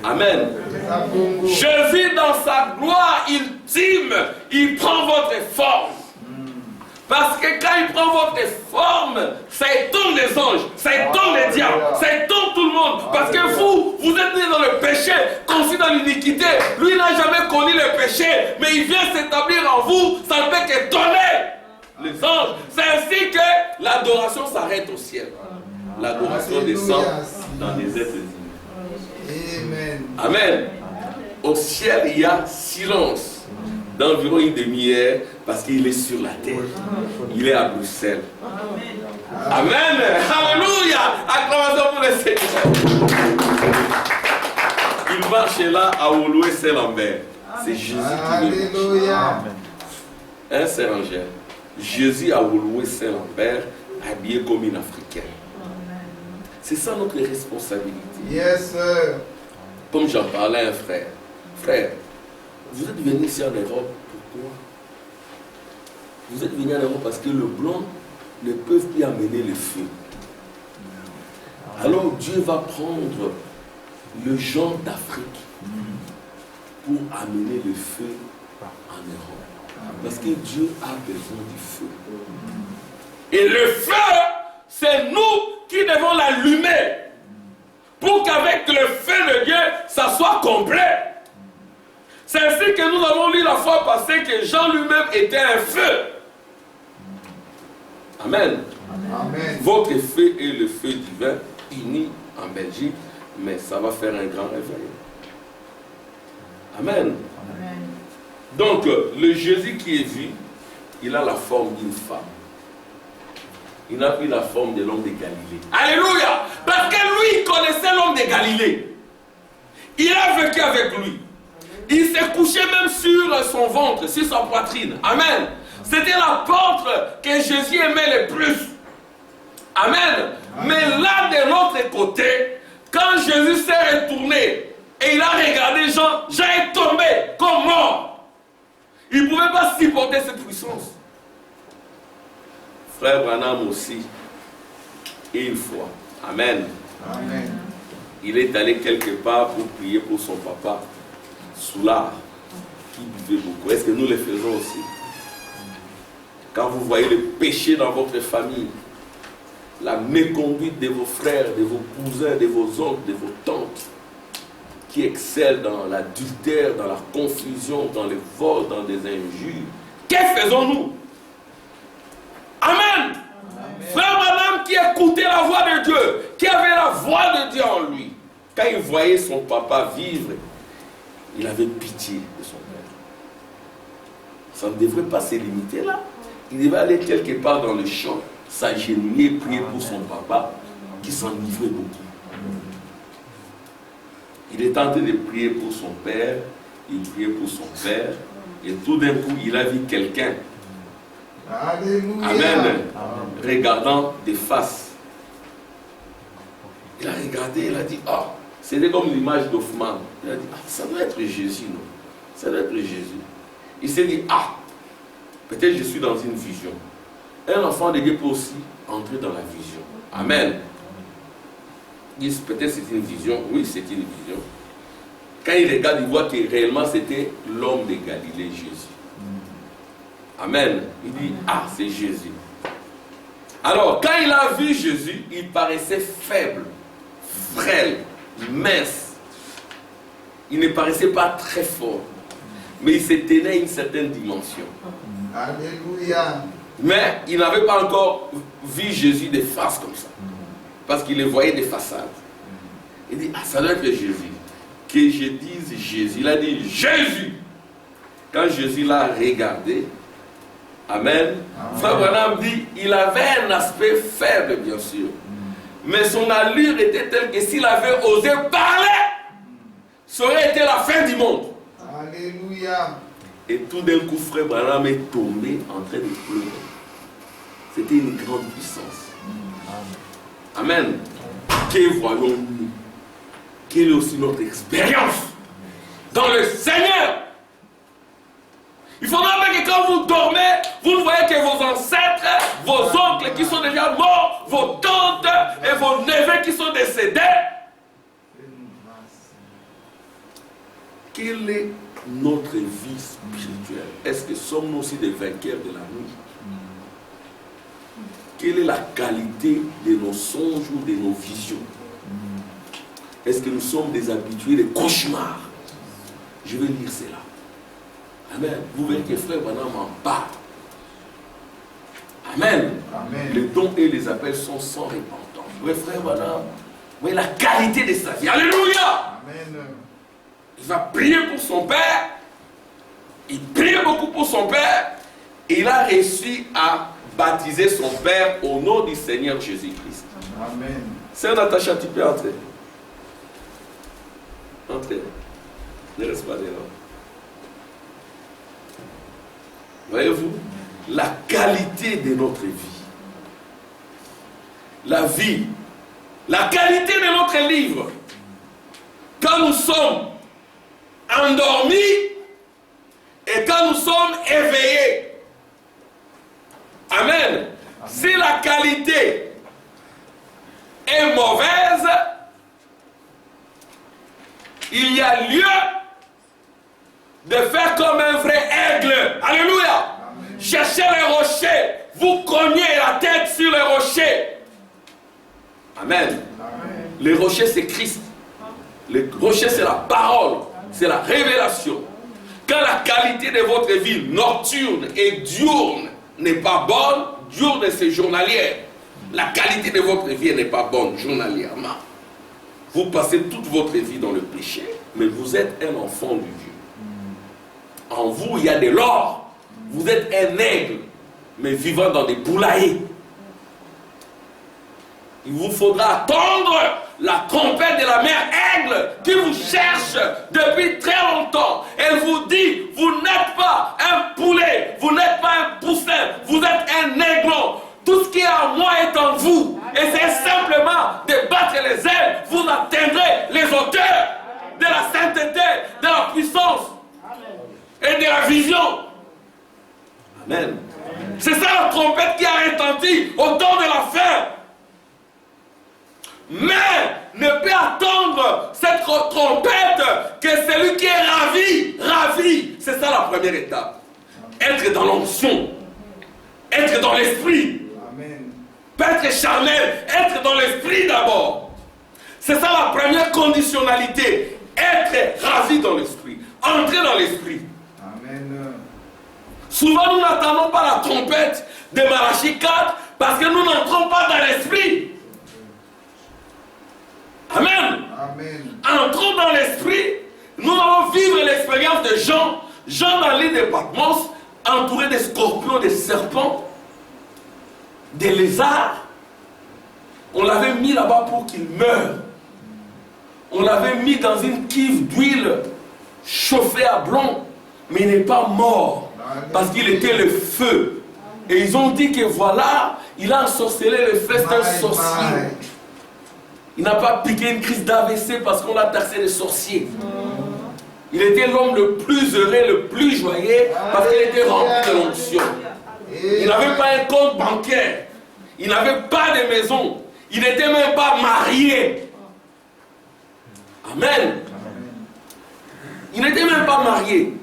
Amen. Jésus dans sa gloire ultime, il prend votre forme. Parce que quand il prend votre forme, ça étonne les anges, ça étonne les diables, ça étonne tout le monde. Parce que vous êtes nés dans le péché, conçus dans l'iniquité. Lui n'a jamais connu le péché, mais il vient s'établir en vous, ça ne peut qu'étonner les anges. C'est ainsi que l'adoration s'arrête au ciel. L'adoration descend dans les êtres humains. Amen. Au ciel, il y a silence d'environ une demi-heure parce qu'il est sur la terre. Il est à Bruxelles. Amen. Alléluia. Acclamation pour le Seigneur. Il marche là à Ouloué Saint-Lambert. C'est Jésus qui veut marcher. Alléluia. Hein, Sœur Angèle? Jésus a loué Saint-Lambert habillé comme une Africaine. C'est ça notre responsabilité. Yes, sir. Comme j'en parlais à un frère. Frère, vous êtes venu ici en Europe, pourquoi? Vous êtes venu en Europe parce que le blanc ne peut plus amener le feu. Alors Dieu va prendre le genre d'Afrique pour amener le feu en Europe. Parce que Dieu a besoin du feu. Et le feu, c'est nous qui devons l'allumer. Pour qu'avec le feu de Dieu, ça soit complet. C'est ainsi que nous avons lu la fois passée que Jean lui-même était un feu. Amen. Amen. Votre feu est le feu divin, uni en Belgique, mais ça va faire un grand réveil. Amen. Amen. Donc, le Jésus qui est vu, il a la forme d'une femme. Il n'a plus la forme de l'homme de Galilée. Alléluia! Parce que lui, il connaissait l'homme de Galilée. Il a vécu avec lui. Il s'est couché même sur son ventre, sur sa poitrine. Amen. C'était l'apôtre que Jésus aimait le plus. Amen. Mais là, de l'autre côté, quand Jésus s'est retourné et il a regardé Jean, Jean est tombé comme mort. Il ne pouvait pas supporter cette puissance. Frère Branham aussi, une fois, amen. Amen. Il est allé quelque part pour prier pour son papa, Soulard, qui buvait beaucoup. Est-ce que nous le faisons aussi? Quand vous voyez le péché dans votre famille, la méconduite de vos frères, de vos cousins, de vos oncles, de vos tantes, qui excellent dans l'adultère, dans la confusion, dans le vol, dans des injures, que faisons-nous? Amen. Frère Madame qui écoutait la voix de Dieu, qui avait la voix de Dieu en lui, quand il voyait son papa vivre, il avait pitié de son père. Ça ne devrait pas se limiter là. Il devait aller quelque part dans le champ, s'agenouiller, prier pour son papa, qui s'enivrait beaucoup. Il est en train de prier pour son père, il priait pour son père, et tout d'un coup, il a vu quelqu'un. Alléluia. Amen. Regardant des faces. Il a regardé, il a dit, ah, c'était comme l'image d'Hoffmann. Il a dit, ah, ça doit être Jésus, non? Ça doit être Jésus. Il s'est dit, ah, peut-être je suis dans une vision. Un enfant de Dieu peut aussi entrer dans la vision. Amen. Il dit, peut-être c'est une vision. Oui, c'est une vision. Quand il regarde, il voit que réellement c'était l'homme de Galilée, Jésus. Amen. Il dit, ah, c'est Jésus. Alors, quand il a vu Jésus, il paraissait faible, frêle, mince. Il ne paraissait pas très fort. Mais il se tenait à une certaine dimension. Alléluia. Mais il n'avait pas encore vu Jésus de face comme ça. Parce qu'il le voyait de façade. Il dit, ah, ça doit être Jésus. Que je dise Jésus. Il a dit, Jésus. Quand Jésus l'a regardé, amen. Frère Branham dit, il avait un aspect faible, bien sûr. Mais son allure était telle que s'il avait osé parler, ça aurait été la fin du monde. Alléluia. Et tout d'un coup, frère Branham est tombé en train de pleurer. C'était une grande puissance. Amen. Que voyons-nous? Quelle est aussi notre expérience dans le Seigneur? Il faudra bien que quand vous dormez, vous ne voyez que vos ancêtres, vos oncles qui sont déjà morts, vos tantes et vos neveux qui sont décédés. Quelle est notre vie spirituelle? Est-ce que sommes-nous aussi des vainqueurs de la nuit? Quelle est la qualité de nos songes ou de nos visions? Est-ce que nous sommes des habitués des cauchemars? Je vais lire cela. Amen. Vous verrez que frère Branham en parle. Amen. Amen. Les dons et les appels sont sans repentance. Oui, frère Branham. Oui, la qualité de sa vie. Alléluia. Amen. Il va prier pour son père. Il prie beaucoup pour son père. Et il a réussi à baptiser son père au nom du Seigneur Jésus-Christ. Amen. Sœur Natacha, tu peux entrer. Entrez. Ne reste pas dehors. Voyez-vous, la qualité de notre vie. La vie. La qualité de notre livre. Quand nous sommes endormis et quand nous sommes éveillés. Amen. Si la qualité est mauvaise, il y a lieu de faire comme un vrai aigle. Alléluia. Amen. Cherchez les rochers. Vous cognez la tête sur les rochers. Amen. Amen. Les rochers, c'est Christ. Les rochers, c'est la parole. C'est la révélation. Quand la qualité de votre vie nocturne et diurne n'est pas bonne, diurne c'est journalière. La qualité de votre vie n'est pas bonne journalièrement. Vous passez toute votre vie dans le péché, mais vous êtes un enfant de Dieu. En vous, il y a de l'or. Vous êtes un aigle, mais vivant dans des poulaillers. Il vous faudra attendre la trompette de la mère aigle qui vous cherche depuis très longtemps. Elle vous dit, vous n'êtes pas un poulet, vous n'êtes pas un poussin, vous êtes un aiglon. Tout ce qui est en moi est en vous. Et c'est simplement de battre les ailes, vous atteindrez les hauteurs de la sainteté, de la puissance et de la vision. Amen. C'est ça la trompette qui a retenti au temps de la fin. Mais ne peut attendre cette trompette que celui qui est ravi. C'est ça la première étape. Être dans l'onction, être dans l'esprit. Pas être charnel, être dans l'esprit d'abord. C'est ça la première conditionnalité. Être ravi dans l'esprit, entrer dans l'esprit. Amen. Souvent nous n'attendons pas la trompette de Malachie 4 parce que nous n'entrons pas dans l'esprit. Amen. Amen. Entrons dans l'esprit. Nous allons vivre l'expérience de Jean. Jean dans l'île de Patmos, entouré de scorpions, de serpents, des lézards. On l'avait mis là-bas pour qu'il meure. On l'avait mis dans une cuve d'huile chauffée à blanc. Mais il n'est pas mort parce qu'il était le feu. Et ils ont dit que voilà, il a ensorcelé le fils d'un sorcier. Il n'a pas piqué une crise d'AVC parce qu'on l'a taxé de sorcier. Il était l'homme le plus heureux, le plus joyeux parce qu'il était rempli de l'onction. Il n'avait pas un compte bancaire. Il n'avait pas de maison. Il n'était même pas marié. Amen. Il n'était même pas marié.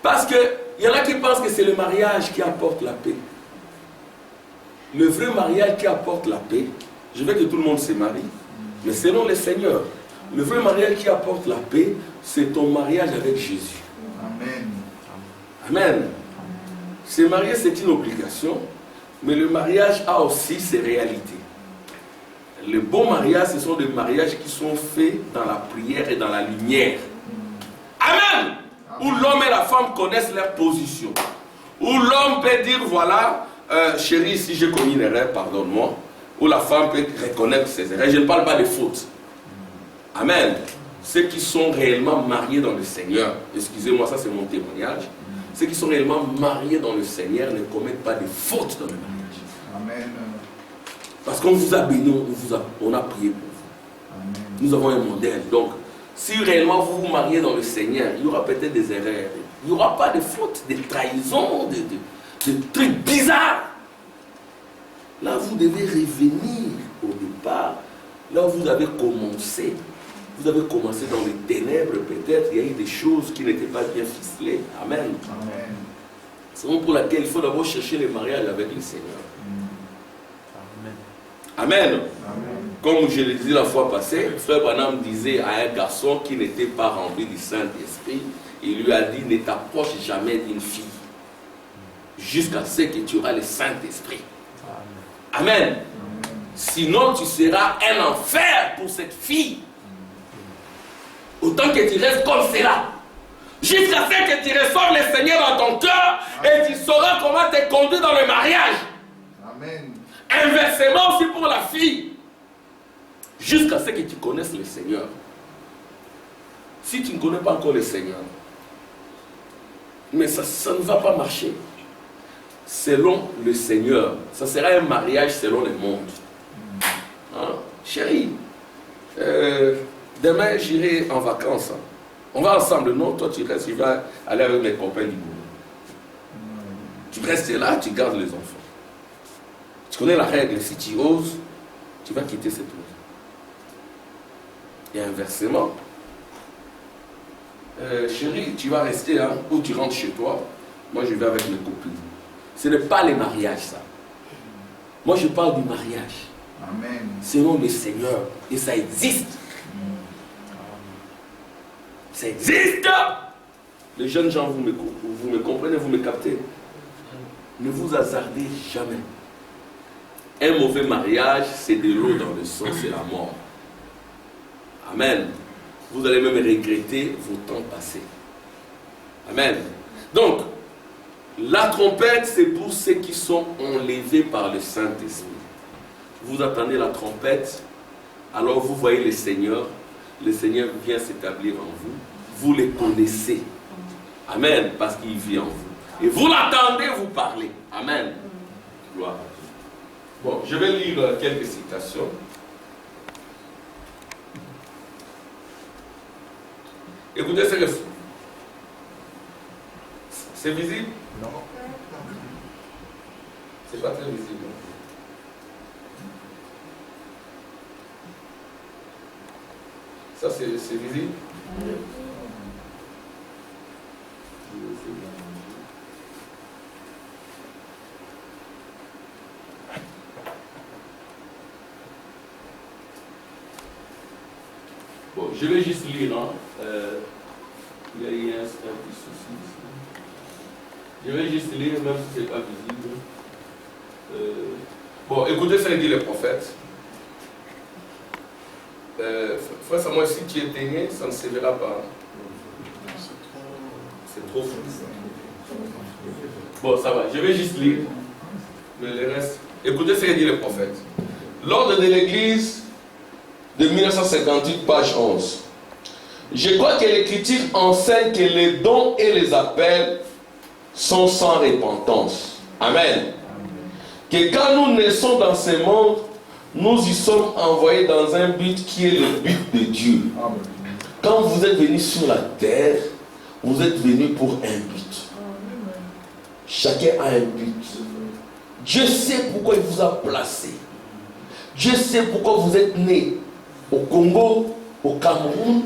Parce qu'il y en a qui pensent que c'est le mariage qui apporte la paix. Le vrai mariage qui apporte la paix, je veux que tout le monde se marie. Mais selon le Seigneur, le vrai mariage qui apporte la paix, c'est ton mariage avec Jésus. Amen. Amen. Se marier, c'est une obligation, mais le mariage a aussi ses réalités. Les bons mariages, ce sont des mariages qui sont faits dans la prière et dans la lumière. Amen. Où l'homme et la femme connaissent leur position. Où l'homme peut dire, voilà, chérie, si j'ai commis une erreur, pardonne-moi. Où la femme peut reconnaître ses erreurs. Je ne parle pas de fautes. Amen. Ceux qui sont réellement mariés dans le Seigneur, excusez-moi, ça c'est mon témoignage. Ceux qui sont réellement mariés dans le Seigneur ne commettent pas de fautes dans le mariage. Amen. Parce qu'on vous a béni, on a prié pour vous. Amen. Nous avons un modèle. Donc, si réellement vous vous mariez dans le Seigneur, il y aura peut-être des erreurs. Il n'y aura pas de fautes, de trahisons, de trucs bizarres. Là, vous devez revenir au départ, là où vous avez commencé. Vous avez commencé dans les ténèbres, peut-être, il y a eu des choses qui n'étaient pas bien ficelées. Amen. Amen. C'est pour laquelle il faut d'abord chercher le mariage avec le Seigneur. Amen. Amen. Amen. Comme je le disais la fois passée, Frère Branham disait à un garçon qui n'était pas rempli du Saint-Esprit, il lui a dit, ne t'approche jamais d'une fille, jusqu'à ce que tu auras le Saint-Esprit. Amen. Amen. Sinon, tu seras un enfer pour cette fille. Autant que tu restes comme cela. Jusqu'à ce que tu reçoives le Seigneur dans ton cœur et tu sauras comment te conduire dans le mariage. Amen. Inversement aussi pour la fille. Jusqu'à ce que tu connaisses le Seigneur. Si tu ne connais pas encore le Seigneur, mais ça ne va pas marcher. selon le Seigneur. Ça sera un mariage selon le monde. Hein? Chérie, demain j'irai en vacances. Hein. On va ensemble. Non, toi tu restes, je vais aller avec mes copains du boulot. Tu restes là, tu gardes les enfants. Tu connais la règle, si tu oses, tu vas quitter cette maison. Et inversement, chérie, tu vas rester hein, ou tu rentres chez toi. Moi, je vais avec mes copines. Ce n'est pas les mariages, ça. Moi, je parle du mariage. Amen. Selon le Seigneur. Et ça existe. Ça existe. Les jeunes gens, vous me comprenez, vous me captez. Ne vous hasardez jamais. Un mauvais mariage, c'est de l'eau dans le sang, c'est la mort. Amen. Vous allez même regretter vos temps passés. Amen. Donc, la trompette, c'est pour ceux qui sont enlevés par le Saint-Esprit. Vous attendez la trompette, alors vous voyez le Seigneur vient s'établir en vous. Vous les connaissez. Amen. Parce qu'il vit en vous. Et vous l'attendez, vous parlez. Amen. Gloire à Dieu. Bon, je vais lire quelques citations. Écoutez, c'est visible? Non. C'est pas très visible. Ça, c'est visible? Bon, je vais juste lire. Hein. Il y a eu un petit souci ici. Je vais juste lire, même si ce n'est pas visible. Bon, écoutez ce que dit le prophète. Frère Samuel, si tu es éteigné, ça ne se verra pas. C'est trop fou. Bon, ça va, je vais juste lire. Mais le reste. Écoutez ce que dit le prophète. L'ordre de l'église de 1958, page 11. Je crois que l'Écriture enseigne que les dons et les appels sont sans repentance. Amen. Que quand nous naissons dans ce monde, nous y sommes envoyés dans un but qui est le but de Dieu. Quand vous êtes venus sur la terre, vous êtes venus pour un but. Chacun a un but. Dieu sait pourquoi il vous a placé. Dieu sait pourquoi vous êtes nés au Congo, au Cameroun.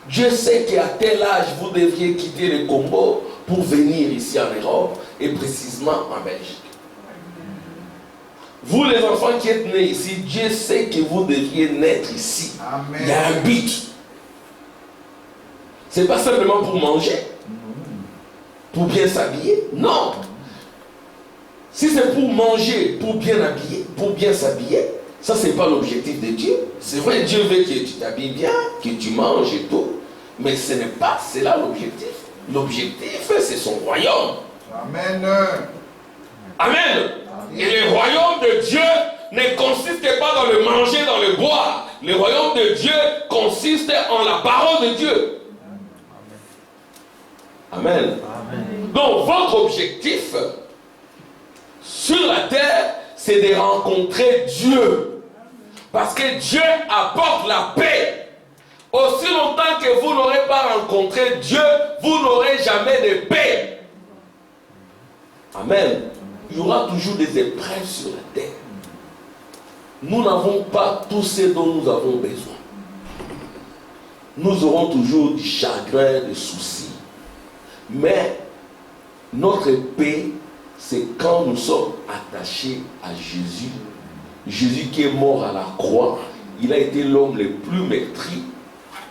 Dieu sait qu'à tel âge, vous devriez quitter le Congo pour venir ici en Europe et précisément en Belgique. Vous les enfants qui êtes nés ici, Dieu sait que vous devriez naître ici. Amen. Il y a un but. Ce n'est pas simplement pour manger, pour bien s'habiller. Non. Si c'est pour manger, pour bien habiller, pour bien s'habiller, ça c'est pas l'objectif de Dieu. C'est vrai, Dieu veut que tu t'habilles bien, que tu manges et tout. Mais ce n'est pas cela l'objectif. L'objectif, c'est son royaume. Amen. Amen. Et le royaume de Dieu ne consiste pas dans le manger, dans le boire. Le royaume de Dieu consiste en la parole de Dieu. Amen. Amen. Donc votre objectif sur la terre, c'est de rencontrer Dieu. Parce que Dieu apporte la paix. Aussi longtemps que vous n'aurez pas rencontré Dieu, vous n'aurez jamais de paix. Amen. Il y aura toujours des épreuves sur la terre. Nous n'avons pas tout ce dont nous avons besoin. Nous aurons toujours du chagrin, des soucis. Mais notre paix, c'est quand nous sommes attachés à Jésus. Jésus qui est mort à la croix. Il a été l'homme le plus meurtri,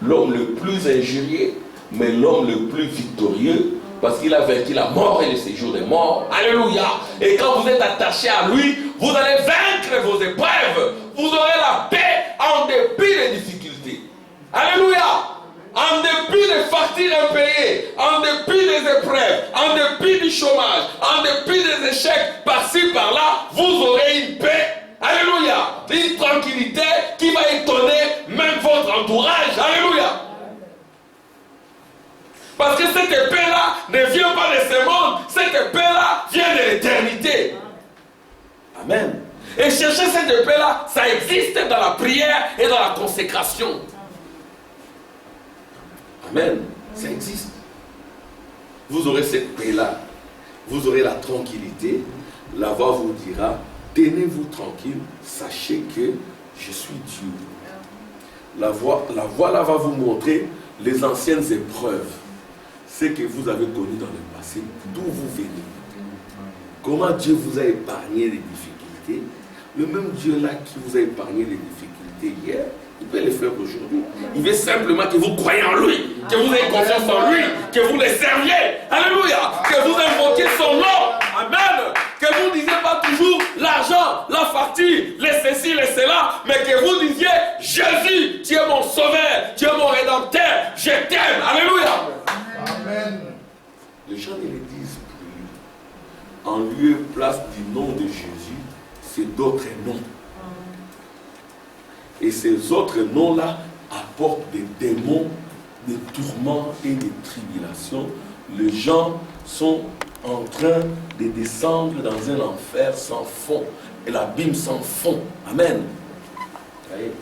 l'homme le plus injurié, mais l'homme le plus victorieux. Parce qu'il a vaincu la mort et le séjour des morts. Alléluia. Et quand vous êtes attaché à lui, vous allez vaincre vos épreuves. Vous aurez la paix en dépit des difficultés. Alléluia. En dépit des factures impayées, en dépit des épreuves, en dépit du chômage, en dépit des échecs par-ci, par-là, vous aurez une paix. Alléluia. Une tranquillité qui va étonner même votre entourage. Alléluia. Parce que cette paix-là ne vient pas de ce monde. Cette paix-là vient de l'éternité. Amen. Et chercher cette paix-là, ça existe dans la prière et dans la consécration. Amen. Ça existe. Vous aurez cette paix-là. Vous aurez la tranquillité. La voix vous dira, tenez-vous tranquille, sachez que je suis Dieu. La voix là va vous montrer les anciennes épreuves. Ce que vous avez connu dans le passé, d'où vous venez. Comment Dieu vous a épargné les difficultés. Le même Dieu là qui vous a épargné les difficultés hier, il peut les faire aujourd'hui. Il veut simplement que vous croyez en lui, que vous ayez confiance en lui, que vous le serviez. Alléluia. Que vous invoquiez son nom. Amen. Que vous ne disiez pas toujours l'argent, la facture, les ceci, les cela, mais que vous disiez Jésus, tu es mon sauveur, tu es mon rédempteur, je t'aime. Alléluia. Amen. Les gens ne le disent plus. En lieu et place du nom de Jésus, c'est d'autres noms. Et ces autres noms-là apportent des démons, des tourments et des tribulations. Les gens sont en train de descendre dans un enfer sans fond. Et l'abîme sans fond. Amen. Allez.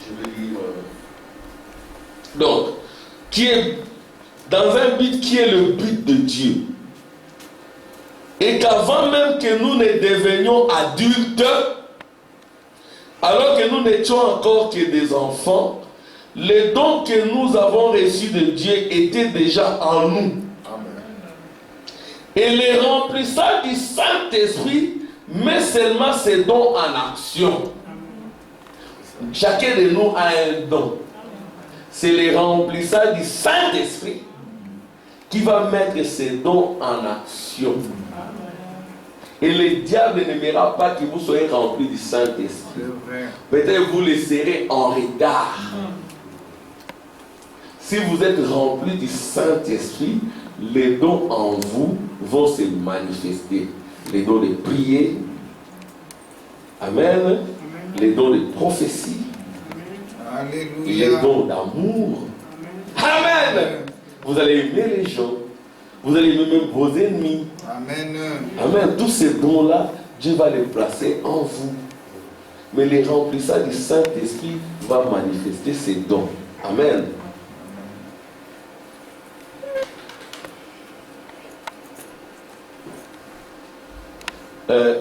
Je vais lire. Donc, qui est dans un but qui est le but de Dieu. Et qu'avant même que nous ne devenions adultes, alors que nous n'étions encore que des enfants, les dons que nous avons reçus de Dieu étaient déjà en nous. Et les remplissage du Saint-Esprit met seulement ces dons en action. Chacun de nous a un don. C'est le remplissage du Saint-Esprit qui va mettre ces dons en action. Et le diable n'aimera pas que vous soyez remplis du Saint-Esprit. Peut-être vous le serez en retard. Si vous êtes remplis du Saint-Esprit, les dons en vous vont se manifester. Les dons de prier. Amen. Les dons de prophétie. Alléluia. Les dons d'amour. Amen. Vous allez aimer les gens. Vous allez aimer même vos ennemis. Amen. Amen. Tous ces dons-là, Dieu va les placer en vous. Mais les remplissage du Saint-Esprit va manifester ces dons. Amen.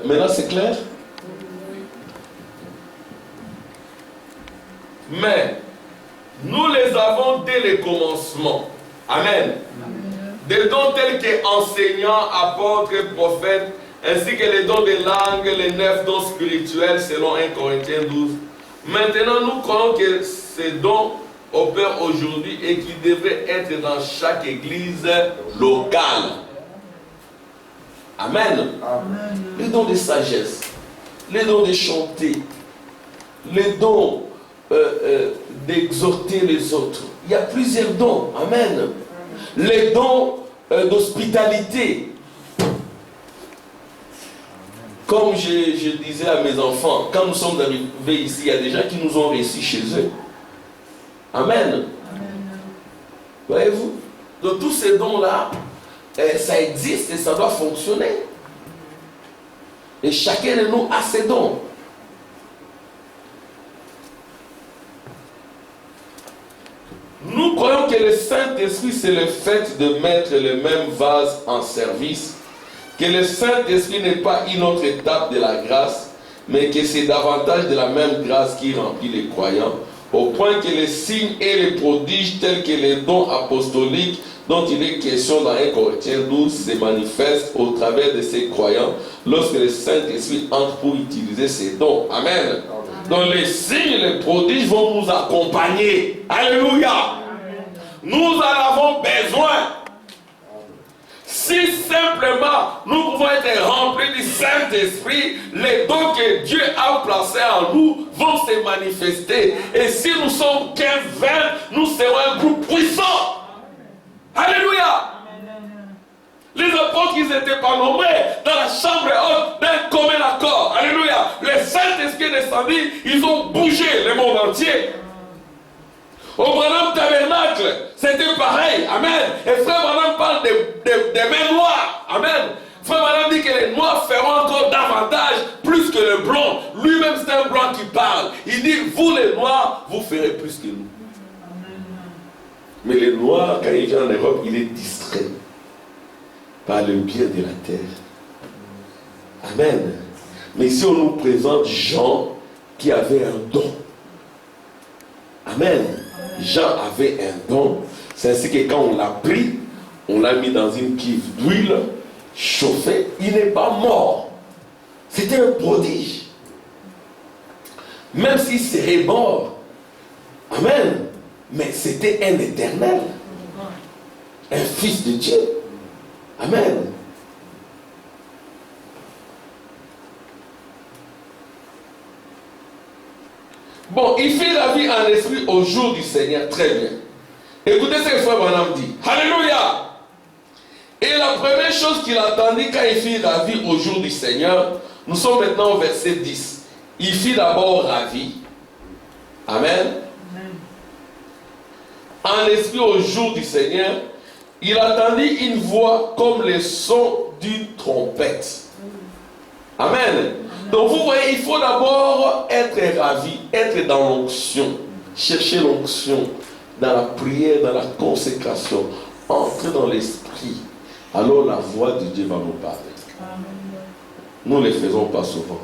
Maintenant, c'est clair? Mais nous les avons dès le commencement. Amen. Des dons tels qu'enseignants, apôtres, prophètes, ainsi que les dons de langue, les 9 dons spirituels selon 1 Corinthiens 12. Maintenant, nous croyons que ces dons opèrent aujourd'hui et qu'ils devraient être dans chaque église locale. Amen. Amen. Les dons de sagesse, les dons de chanter, les dons d'exhorter les autres. Il y a plusieurs dons. Amen. Les dons d'hospitalité. Comme je disais à mes enfants, quand nous sommes arrivés ici, il y a des gens qui nous ont reçus chez eux. Amen. Amen. Voyez-vous? Donc tous ces dons-là, ça existe et ça doit fonctionner. Et chacun de nous a ses dons. Nous croyons que le Saint-Esprit, c'est le fait de mettre le même vase en service. Que le Saint-Esprit n'est pas une autre étape de la grâce, mais que c'est davantage de la même grâce qui remplit les croyants, au point que les signes et les prodiges tels que les dons apostoliques dont il est question dans 1 Corinthiens 12 se manifestent au travers de ces croyants lorsque le Saint-Esprit entre pour utiliser ces dons. Amen. Donc les signes et les prodiges vont nous accompagner. Alléluia. Amen. Nous en avons besoin. Si simplement nous pouvons être remplis du Saint-Esprit, les dons que Dieu a placés en nous vont se manifester. Et si nous sommes 15-20, nous serons un groupe puissant. Alléluia. Les apôtres, ils n'étaient pas nommés dans la chambre haute d'un commun accord. Alléluia. Le Saint-Esprit est descendu, ils ont bougé le monde entier. Au Branham Tabernacle, c'était pareil. Amen. Et frère Branham parle des mains noires. Amen. Frère Branham dit que les noirs feront encore davantage, plus que le blanc. Lui-même, c'est un blanc qui parle. Il dit, vous les noirs, vous ferez plus que nous. Mais les noirs, quand il vient en Europe, il est distrait par le bien de la terre. Amen. Mais ici, on nous présente Jean qui avait un don. Amen. Jean avait un don. C'est ainsi que quand on l'a pris, on l'a mis dans une cuve d'huile chauffée. Il n'est pas mort. C'était un prodige. Même s'il serait mort. Amen. Mais c'était un éternel. Un fils de Dieu. Amen. Bon, il fit la vie en esprit au jour du Seigneur. Très bien. Écoutez ce que frère Branham dit. Alléluia. Et la première chose qu'il attendit quand il fit la vie au jour du Seigneur, nous sommes maintenant au verset 10. Il fit d'abord ravi. Amen. En esprit au jour du Seigneur, il attendit une voix comme le son d'une trompette. Amen. Donc vous voyez, il faut d'abord être ravi, être dans l'onction, chercher l'onction, dans la prière, dans la consécration, entrer dans l'esprit. Alors la voix de Dieu va nous parler. Nous ne le faisons pas souvent.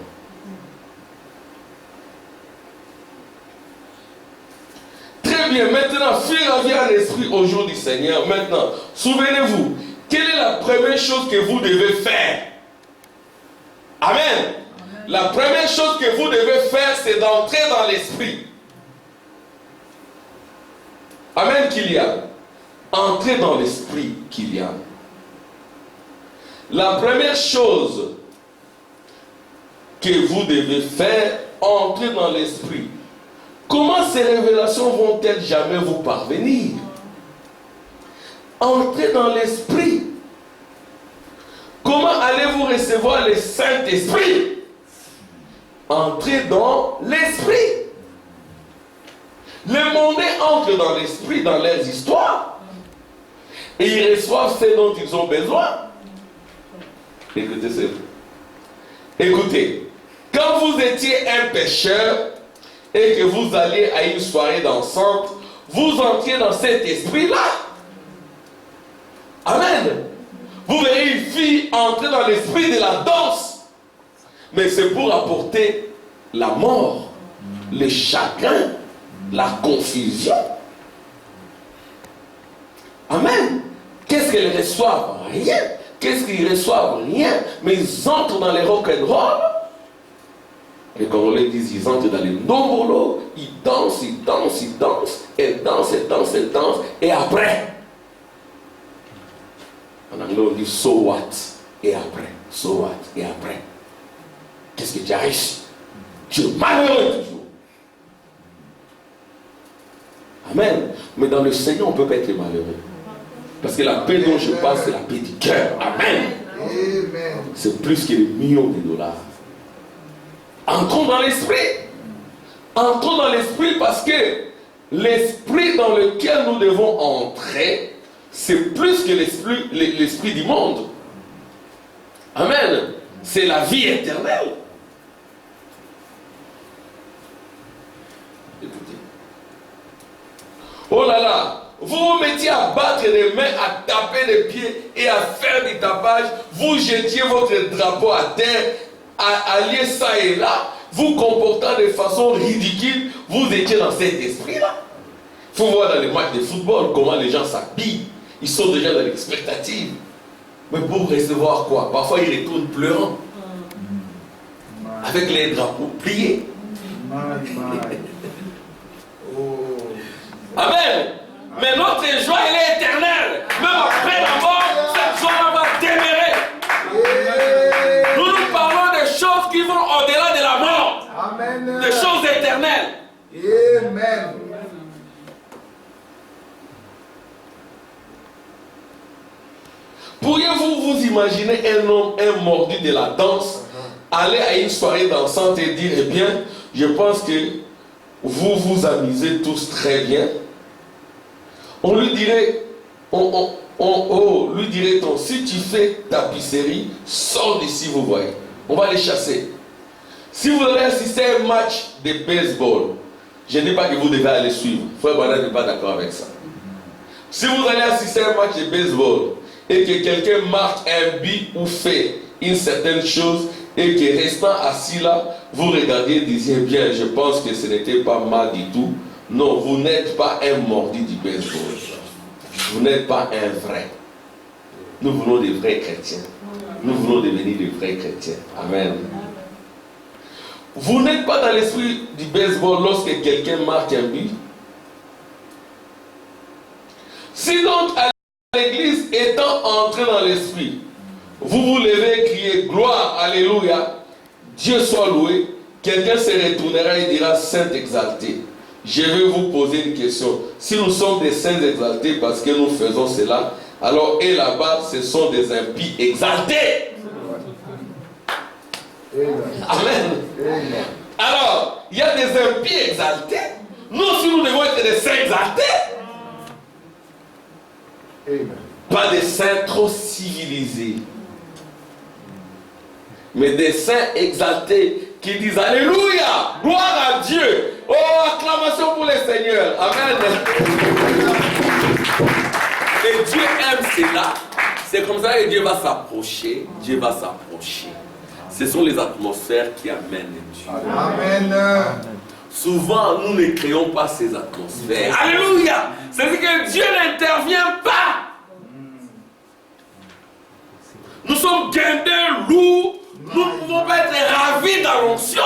Très bien, maintenant, fuir la vie en esprit au jour du Seigneur. Maintenant, souvenez-vous, quelle est la première chose que vous devez faire? Amen. La première chose que vous devez faire, c'est d'entrer dans l'esprit. Amen, Kylian. Entrez dans l'esprit, Kylian. La première chose que vous devez faire, entrer dans l'esprit. Comment ces révélations vont-elles jamais vous parvenir? Entrez dans l'esprit. Comment allez-vous recevoir le Saint-Esprit? Entrez dans l'esprit. Les mondains entrent dans l'esprit, dans leurs histoires. Et ils reçoivent ce dont ils ont besoin. Écoutez ça. Écoutez, quand vous étiez un pécheur et que vous alliez à une soirée dansante, vous entriez dans cet esprit-là. Amen. Vous verrez une fille entrer dans l'esprit de la danse. Mais c'est pour apporter la mort, le chagrin, la confusion. Amen. Qu'est-ce qu'elles reçoivent? Rien. Qu'est-ce qu'ils reçoivent? Rien. Mais ils entrent dans les rock'n'roll. Les Congolais disent, ils entrent dans les ndombolo. Ils dansent, ils dansent, ils dansent. Elles dansent, elles dansent, elles dansent. Et après, en anglais on dit so what? Et après, so what? Et après, qu'est-ce que tu as réussi? Tu es malheureux toujours. Amen. Mais dans le Seigneur, on ne peut pas être malheureux. Parce que la paix dont je parle, c'est la paix du cœur. Amen. C'est plus que les millions de dollars. Entrons dans l'esprit. Entrons dans l'esprit parce que l'esprit dans lequel nous devons entrer, c'est plus que l'esprit du monde. Amen. C'est la vie éternelle. Écoutez. Oh là là. Vous vous mettiez à battre les mains, à taper les pieds et à faire du tapage. Vous jetiez votre drapeau à terre, à allier ça et là, vous comportant de façon ridicule. Vous étiez dans cet esprit-là. Il faut voir dans les matchs de football comment les gens s'habillent. Ils sont déjà dans l'expectative. Mais pour recevoir quoi? Parfois ils retournent pleurant. Avec les drapeaux pliés. Amen. Mais notre joie, elle est éternelle. Même après la mort, cette joie va demeurer. Nous parlons des choses qui vont au-delà de la mort. Amen. Des choses éternelles. Amen. Pourriez-vous vous imaginer un homme, un mordu de la danse, aller à une soirée dansante et dire, eh bien, je pense que vous vous amusez tous très bien. On lui dirait, lui dirait-on, si tu fais tapisserie, sors d'ici, vous voyez. On va les chasser. Si vous allez assister à un match de baseball, je ne dis pas que vous devez aller suivre. Frère Bernard n'est pas d'accord avec ça. Si vous allez assister à un match de baseball et que quelqu'un marque un but ou fait une certaine chose et que restant assis là, vous regardez et disiez bien, je pense que ce n'était pas mal du tout. Non, vous n'êtes pas un mordu du baseball. Vous n'êtes pas un vrai. Nous voulons des vrais chrétiens. Nous voulons devenir des vrais chrétiens. Amen. Vous n'êtes pas dans l'esprit du baseball lorsque quelqu'un marque un but. Si donc à l'église étant entré dans l'esprit, vous vous levez et criez gloire, alléluia, Dieu soit loué, quelqu'un se retournera et dira saint exalté. Je vais vous poser une question. Si nous sommes des saints exaltés parce que nous faisons cela, alors et là-bas ce sont des impies exaltés. Amen. Alors, il y a des impies exaltés. Nous aussi, nous devons être des saints exaltés. Pas des saints trop civilisés, mais des saints exaltés qui disent Alléluia, gloire à Dieu. Oh, acclamation pour les seigneurs. Amen. Et Dieu aime cela. C'est comme ça que Dieu va s'approcher. Dieu va s'approcher. Ce sont les atmosphères qui amènent Dieu. Amen. Souvent, nous ne créons pas ces atmosphères. Alléluia. C'est-à-dire que Dieu n'intervient pas. Nous sommes guindés, lourds. Nous ne pouvons pas être ravis dans l'onction.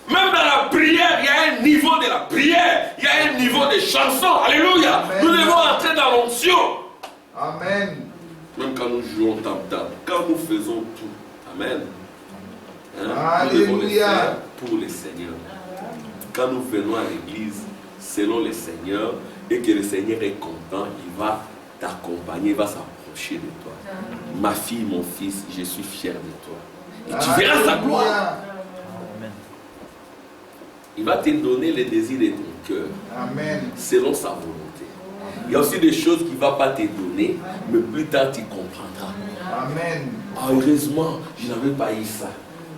Même dans la prière, il y a un niveau de la prière. Il y a un niveau de chanson. Alléluia. Amen. Nous devons entrer dans l'onction. Amen. Même quand nous jouons tam-tam, quand nous faisons tout. Amen. Alléluia. Nous devons le faire pour les seigneurs. Quand nous venons à l'église, selon les seigneurs, et que le Seigneur est content, il va t'accompagner, il va s'approcher de toi. Ma fille, mon fils, je suis fier de toi. Et tu verras sa gloire. Il va te donner les désirs de ton cœur. Amen. Selon sa volonté. Il y a aussi des choses qu'il ne va pas te donner, mais plus tard tu comprendras. Amen. Ah, heureusement, je n'avais pas eu ça.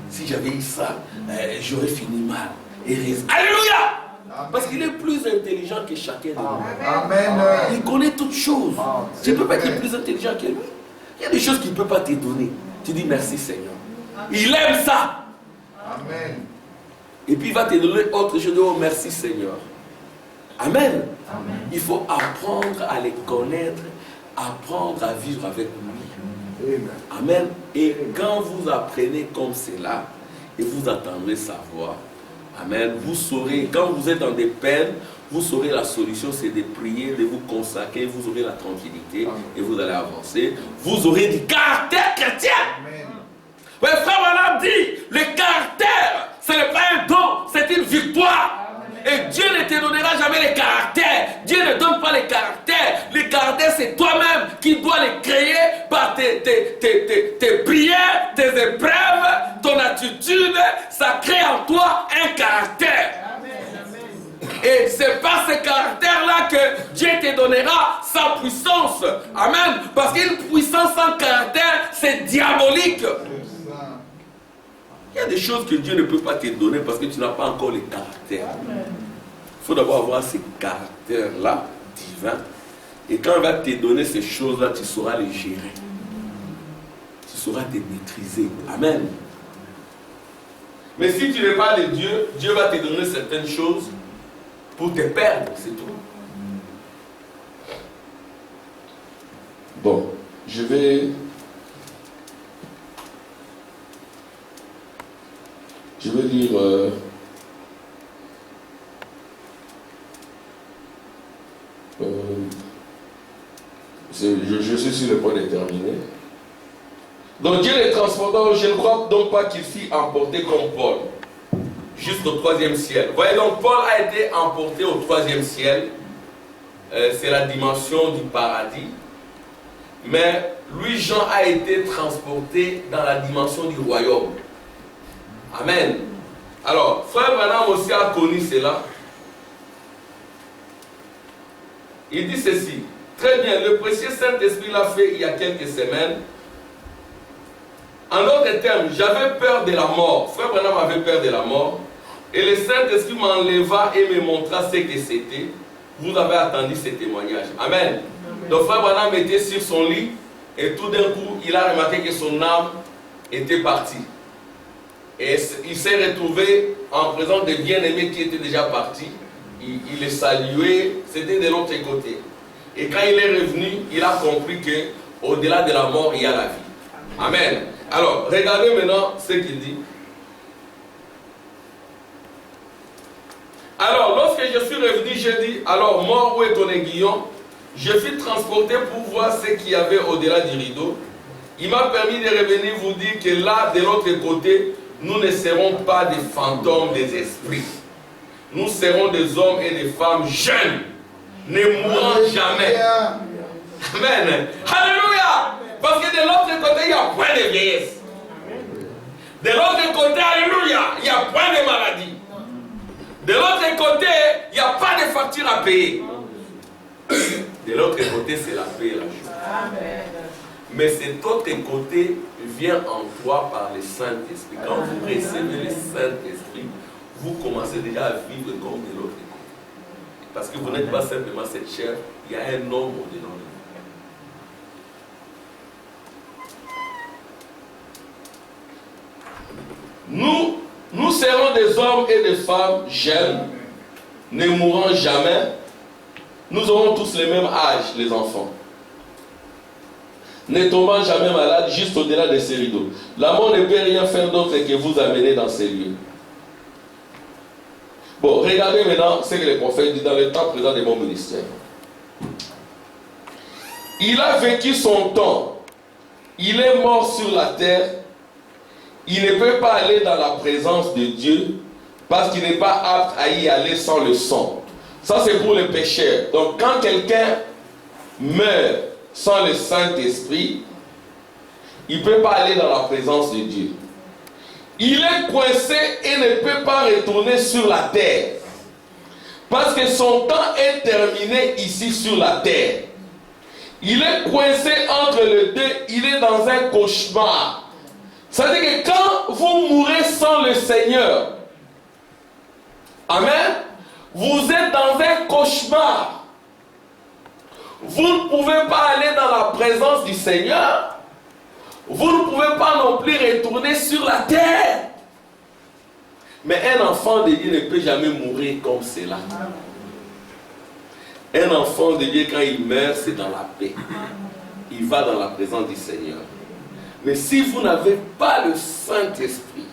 Si j'avais eu ça, j'aurais fini mal. Alléluia! Amen. Parce qu'il est plus intelligent que chacun de nous. Amen. Il connaît toutes choses. Tu ne peux pas être plus intelligent que lui. Il y a des choses qu'il ne peut pas te donner. Tu dis merci Seigneur. Il aime ça. Amen. Et puis il va te donner autre chose. Oh merci Seigneur. Amen. Amen. Il faut apprendre à les connaître, apprendre à vivre avec lui. Amen. Amen. Et quand vous apprenez comme cela, et vous attendrez sa voix, amen, vous saurez, quand vous êtes dans des peines, vous saurez la solution, c'est de prier, de vous consacrer, vous aurez la tranquillité, amen, et vous allez avancer. Vous aurez du caractère chrétien. Amen. Mais frère Branham dit, le caractère, ce n'est pas un don, c'est une victoire. Et Dieu ne te donnera jamais les caractères. Dieu ne donne pas les caractères. Les caractères, c'est toi-même qui dois les créer par tes prières, tes épreuves, ton attitude. Ça crée en toi un caractère. Et c'est par ce caractère-là que Dieu te donnera sa puissance. Amen. Parce qu'une puissance sans caractère, c'est diabolique. Il y a des choses que Dieu ne peut pas te donner parce que tu n'as pas encore les caractères. Il faut d'abord avoir ces caractères-là, divins. Et quand il va te donner ces choses-là, tu sauras les gérer. Tu sauras te maîtriser. Amen. Mais si tu n'es pas de Dieu, Dieu va te donner certaines choses pour te perdre, c'est tout. Bon, je vais lire je suis sur le point de terminer. Donc Dieu les transporta, je ne crois donc pas qu'il fût emporté comme Paul jusqu'au 3e ciel. Voyez, donc Paul a été emporté au 3e ciel. C'est la dimension du paradis. Mais lui, Jean, a été transporté dans la dimension du royaume. Amen. Alors, frère Branham aussi a connu cela. Il dit ceci. Très bien, le précieux Saint-Esprit l'a fait il y a quelques semaines. En d'autres termes, j'avais peur de la mort. Frère Branham avait peur de la mort. Et le Saint-Esprit m'enleva et me montra ce que c'était. Vous avez attendu ce témoignage. Amen. Donc Frère Branham était sur son lit. Et tout d'un coup, il a remarqué que son âme était partie. Et il s'est retrouvé en présence des bien-aimés qui étaient déjà partis. Il les saluait. C'était de l'autre côté. Et quand il est revenu, il a compris qu'au-delà de la mort, il y a la vie. Amen. Alors, regardez maintenant ce qu'il dit. Alors, lorsque je suis revenu, j'ai dit, alors, mort, où est ton aiguillon? Je fus transporté pour voir ce qu'il y avait au-delà du rideau. Il m'a permis de revenir vous dire que là, de l'autre côté, nous ne serons pas des fantômes des esprits. Nous serons des hommes et des femmes jeunes, ne mourant jamais. Amen. Alléluia. Parce que de l'autre côté, il y a point de vieillesse. De l'autre côté, alléluia, il n'y a point de maladie. De l'autre côté, il n'y a pas de facture à payer. De l'autre côté, c'est la paix et la joie. Mais cet autre côté vient en toi par le Saint-Esprit. Quand vous recevez le Saint-Esprit, vous commencez déjà à vivre comme de l'autre côté. Parce que vous n'êtes pas simplement cette chair, il y a un homme au-dedans de vous. Nous serons des hommes et des femmes jeunes, ne mourront jamais. Nous aurons tous le même âge, les enfants. Ne tombant jamais malade, juste au-delà de ces rideaux. La mort ne peut rien faire d'autre que vous amener dans ces lieux. Bon, regardez maintenant ce que le prophète dit dans le temps présent de mon ministère. Il a vécu son temps. Il est mort sur la terre. Il ne peut pas aller dans la présence de Dieu parce qu'il n'est pas apte à y aller sans le sang. Ça, c'est pour les pécheurs. Donc, quand quelqu'un meurt sans le Saint-Esprit, il ne peut pas aller dans la présence de Dieu. Il est coincé et ne peut pas retourner sur la terre. Parce que son temps est terminé ici sur la terre. Il est coincé entre les deux. Il est dans un cauchemar. C'est-à-dire que quand vous mourrez sans le Seigneur, amen, vous êtes dans un cauchemar. Vous ne pouvez pas aller dans la présence du Seigneur. Vous ne pouvez pas non plus retourner sur la terre. Mais un enfant de Dieu ne peut jamais mourir comme cela. Un enfant de Dieu, quand il meurt, c'est dans la paix. Il va dans la présence du Seigneur. Mais si vous n'avez pas le Saint-Esprit,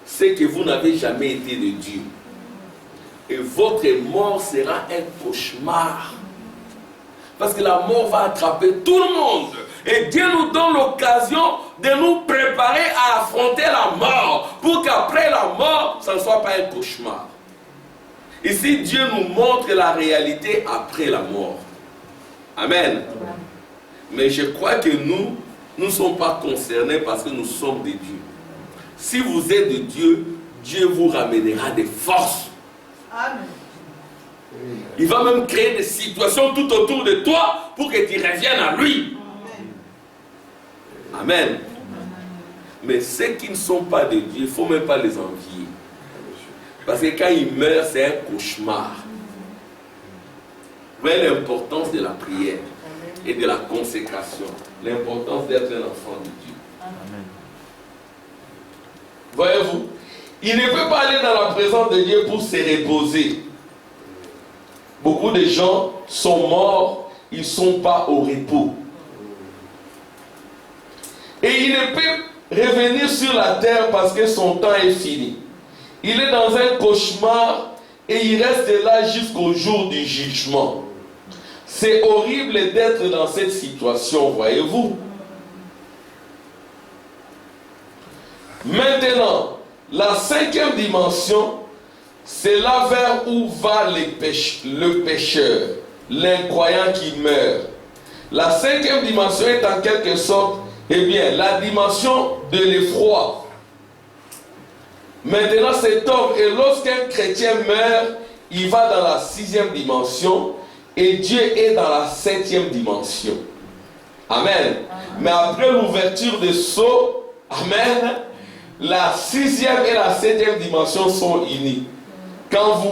c'est que vous n'avez jamais été de Dieu. Et votre mort sera un cauchemar. Parce que la mort va attraper tout le monde. Et Dieu nous donne l'occasion de nous préparer à affronter la mort. Pour qu'après la mort, ça ne soit pas un cauchemar. Ici, Dieu nous montre la réalité après la mort. Amen. Mais je crois que nous ne sommes pas concernés parce que nous sommes de Dieu. Si vous êtes de Dieu, Dieu vous ramènera des forces. Amen. Il va même créer des situations tout autour de toi pour que tu reviennes à lui. Amen. Mais ceux qui ne sont pas de Dieu, il ne faut même pas les envier. Parce que quand ils meurent, c'est un cauchemar. Vous voyez l'importance de la prière et de la consécration. L'importance d'être un enfant de Dieu. Amen. Voyez-vous, il ne peut pas aller dans la présence de Dieu pour se reposer. Beaucoup de gens sont morts, ils ne sont pas au repos. Et il ne peut revenir sur la terre parce que son temps est fini. Il est dans un cauchemar et il reste là jusqu'au jour du jugement. C'est horrible d'être dans cette situation, voyez-vous. Maintenant, la cinquième dimension, c'est là vers où va le pécheur, l'incroyant qui meurt. La cinquième dimension est en quelque sorte, eh bien, la dimension de l'effroi. Maintenant, cet homme, et lorsqu'un chrétien meurt, il va dans la sixième dimension, et Dieu est dans la 7e dimension. Amen. Mais après l'ouverture des sceaux, amen, la 6e et la 7e dimension sont unies. Quand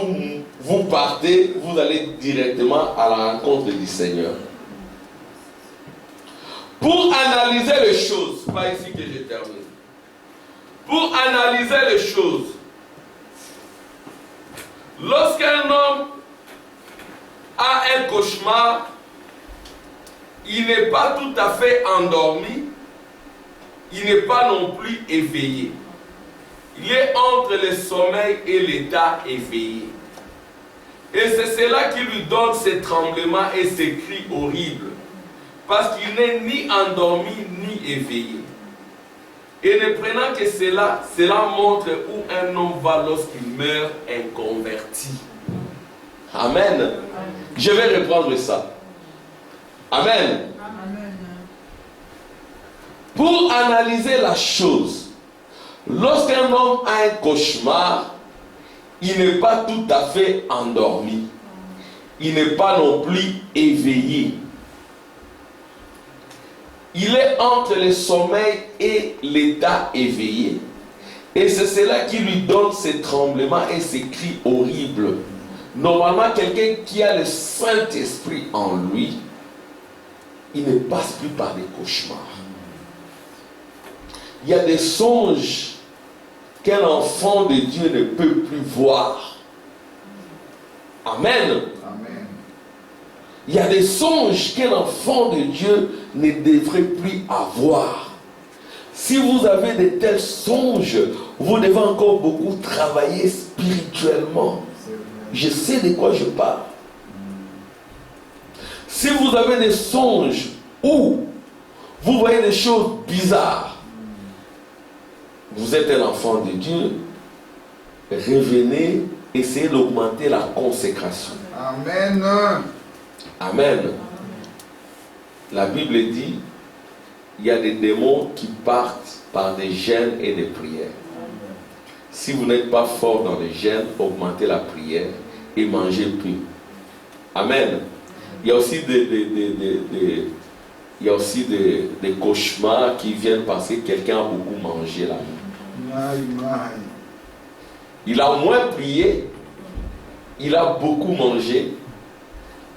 vous partez, vous allez directement à la rencontre du Seigneur. Pour analyser les choses, pas ici que je termine. Pour analyser les choses, lorsqu'un homme a un cauchemar, il n'est pas tout à fait endormi, il n'est pas non plus éveillé. Il est entre le sommeil et l'état éveillé. Et c'est cela qui lui donne ces tremblements et ces cris horribles. Parce qu'il n'est ni endormi ni éveillé. Et ne prenant que cela, cela montre où un homme va lorsqu'il meurt inconverti. Amen. Je vais reprendre ça. Amen. Pour analyser la chose, lorsqu'un homme a un cauchemar, il n'est pas tout à fait endormi. Il n'est pas non plus éveillé. Il est entre le sommeil et l'état éveillé. Et c'est cela qui lui donne ces tremblements et ces cris horribles. Normalement, quelqu'un qui a le Saint-Esprit en lui, il ne passe plus par des cauchemars. Il y a des songes qu'un enfant de Dieu ne peut plus voir. Amen. Amen. Il y a des songes qu'un enfant de Dieu ne devrait plus avoir. Si vous avez de tels songes, vous devez encore beaucoup travailler spirituellement. Je sais de quoi je parle. Si vous avez des songes où vous voyez des choses bizarres, vous êtes un enfant de Dieu, revenez, essayez d'augmenter la consécration. Amen. Amen. La Bible dit, il y a des démons qui partent par des jeûnes et des prières. Si vous n'êtes pas fort dans les jeûnes, augmentez la prière et mangez plus. Amen. Il y a aussi des cauchemars qui viennent parce que quelqu'un a beaucoup mangé la nuit. Il a moins prié, il a beaucoup mangé.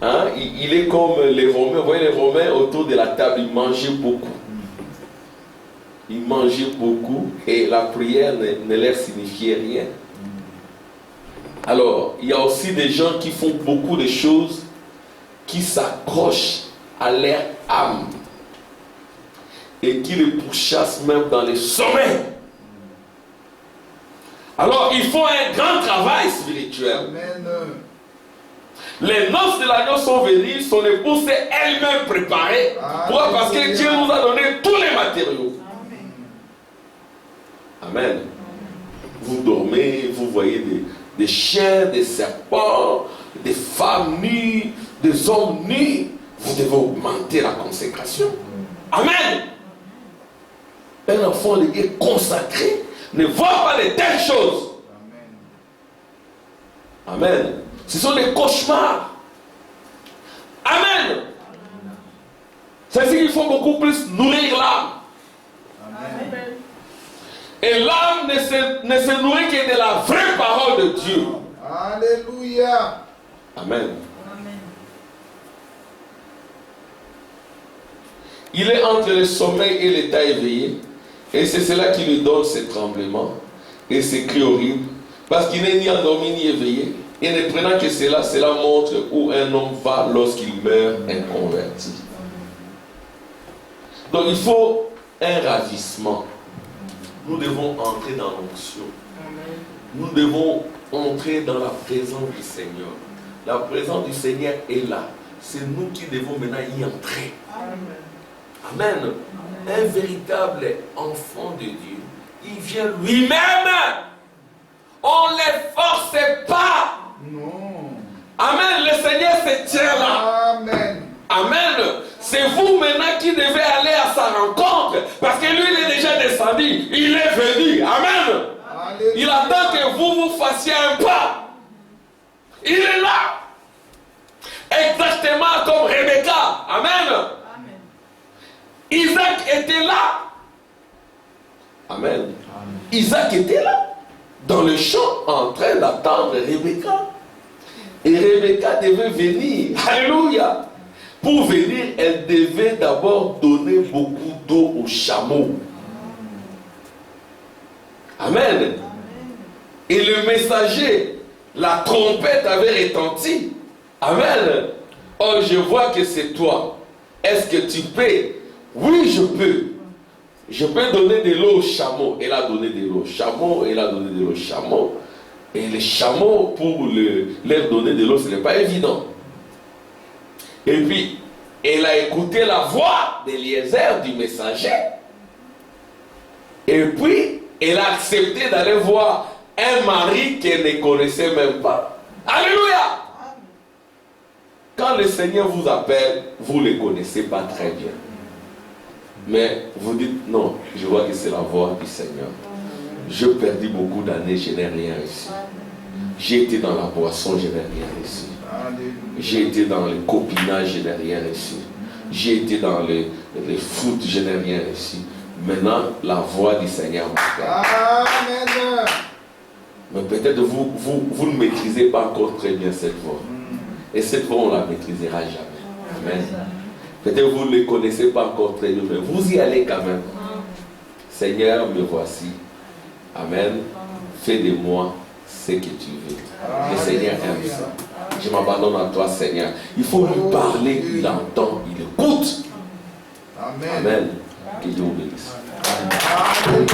Hein? Il est comme les Romains. Vous voyez les Romains autour de la table, ils mangeaient beaucoup. Ils mangeaient beaucoup et la prière ne leur signifiait rien. Alors, il y a aussi des gens qui font beaucoup de choses qui s'accrochent à leur âme et qui les pourchassent même dans les sommets. Alors, ils font un grand travail spirituel. Amen. Les noces de l'agneau sont venues, son épouse s'est elle-même préparée. Pourquoi? Parce que Dieu nous a donné tous les matériaux. Amen. Vous dormez, vous voyez des chiens, des serpents, des femmes nues, des hommes nus. Vous devez augmenter la consécration. Amen. Un enfant de Dieu consacré ne voit pas de telles choses. Amen. Ce sont des cauchemars. Amen. C'est-à-dire qu'il faut beaucoup plus nourrir l'âme. Amen. Et l'âme ne se nourrit que de la vraie parole de Dieu. Alléluia. Amen. Il est entre le sommeil et l'état éveillé. Et c'est cela qui lui donne ces tremblements et ces cris horribles. Parce qu'il n'est ni endormi ni éveillé. Et ne prenant que cela, cela montre où un homme va lorsqu'il meurt inconverti. Donc il faut un ravissement. Nous devons entrer dans l'onction. Nous devons entrer dans la présence du Seigneur. La présence du Seigneur est là. C'est nous qui devons maintenant y entrer. Amen. Un véritable enfant de Dieu, il vient lui-même. On ne les force pas. Non. Amen. Le Seigneur se tient là. Amen. Amen. C'est vous maintenant qui devez aller à sa rencontre. Parce que lui, il est déjà descendu. Il est venu. Amen. Alléluia. Il attend que vous fassiez un pas. Il est là. Exactement Isaac était là. Amen. Isaac était là, dans le champ, en train d'attendre Rebecca. Et Rebecca devait venir. Alléluia. Pour venir, elle devait d'abord donner beaucoup d'eau aux chameaux. Amen. Et le messager, la trompette avait retenti. Amen. Oh, je vois que c'est toi. Est-ce que tu peux? Oui, je peux. Je peux donner de l'eau aux chameaux. Elle a donné de l'eau aux chameaux. Elle a donné de l'eau aux chameaux. Et les chameaux, pour leur donner de l'eau, ce n'est pas évident. Et puis, elle a écouté la voix d'Eliezer, du messager. Et puis, elle a accepté d'aller voir un mari qu'elle ne connaissait même pas. Alléluia! Quand le Seigneur vous appelle, vous ne le connaissez pas très bien. Mais vous dites, non, je vois que c'est la voix du Seigneur. Je perdis beaucoup d'années, je n'ai rien reçu. J'ai été dans la boisson, je n'ai rien reçu. J'ai été dans le copinage, je n'ai rien reçu. J'ai été dans les foot, je n'ai rien reçu. Maintenant, la voix du Seigneur m'appelle. Amen. Mais peut-être vous ne maîtrisez pas encore très bien cette voix. Et cette voix, on ne la maîtrisera jamais. Amen. Peut-être vous ne le connaissez pas encore très bien, mais vous y allez quand même. Seigneur, me voici. Amen. Fais de moi ce que tu veux. Le Seigneur aime ça. Je m'abandonne à toi, Seigneur. Il faut lui parler, il entend, il écoute. Amen. Que Dieu vous bénisse. Alléluia.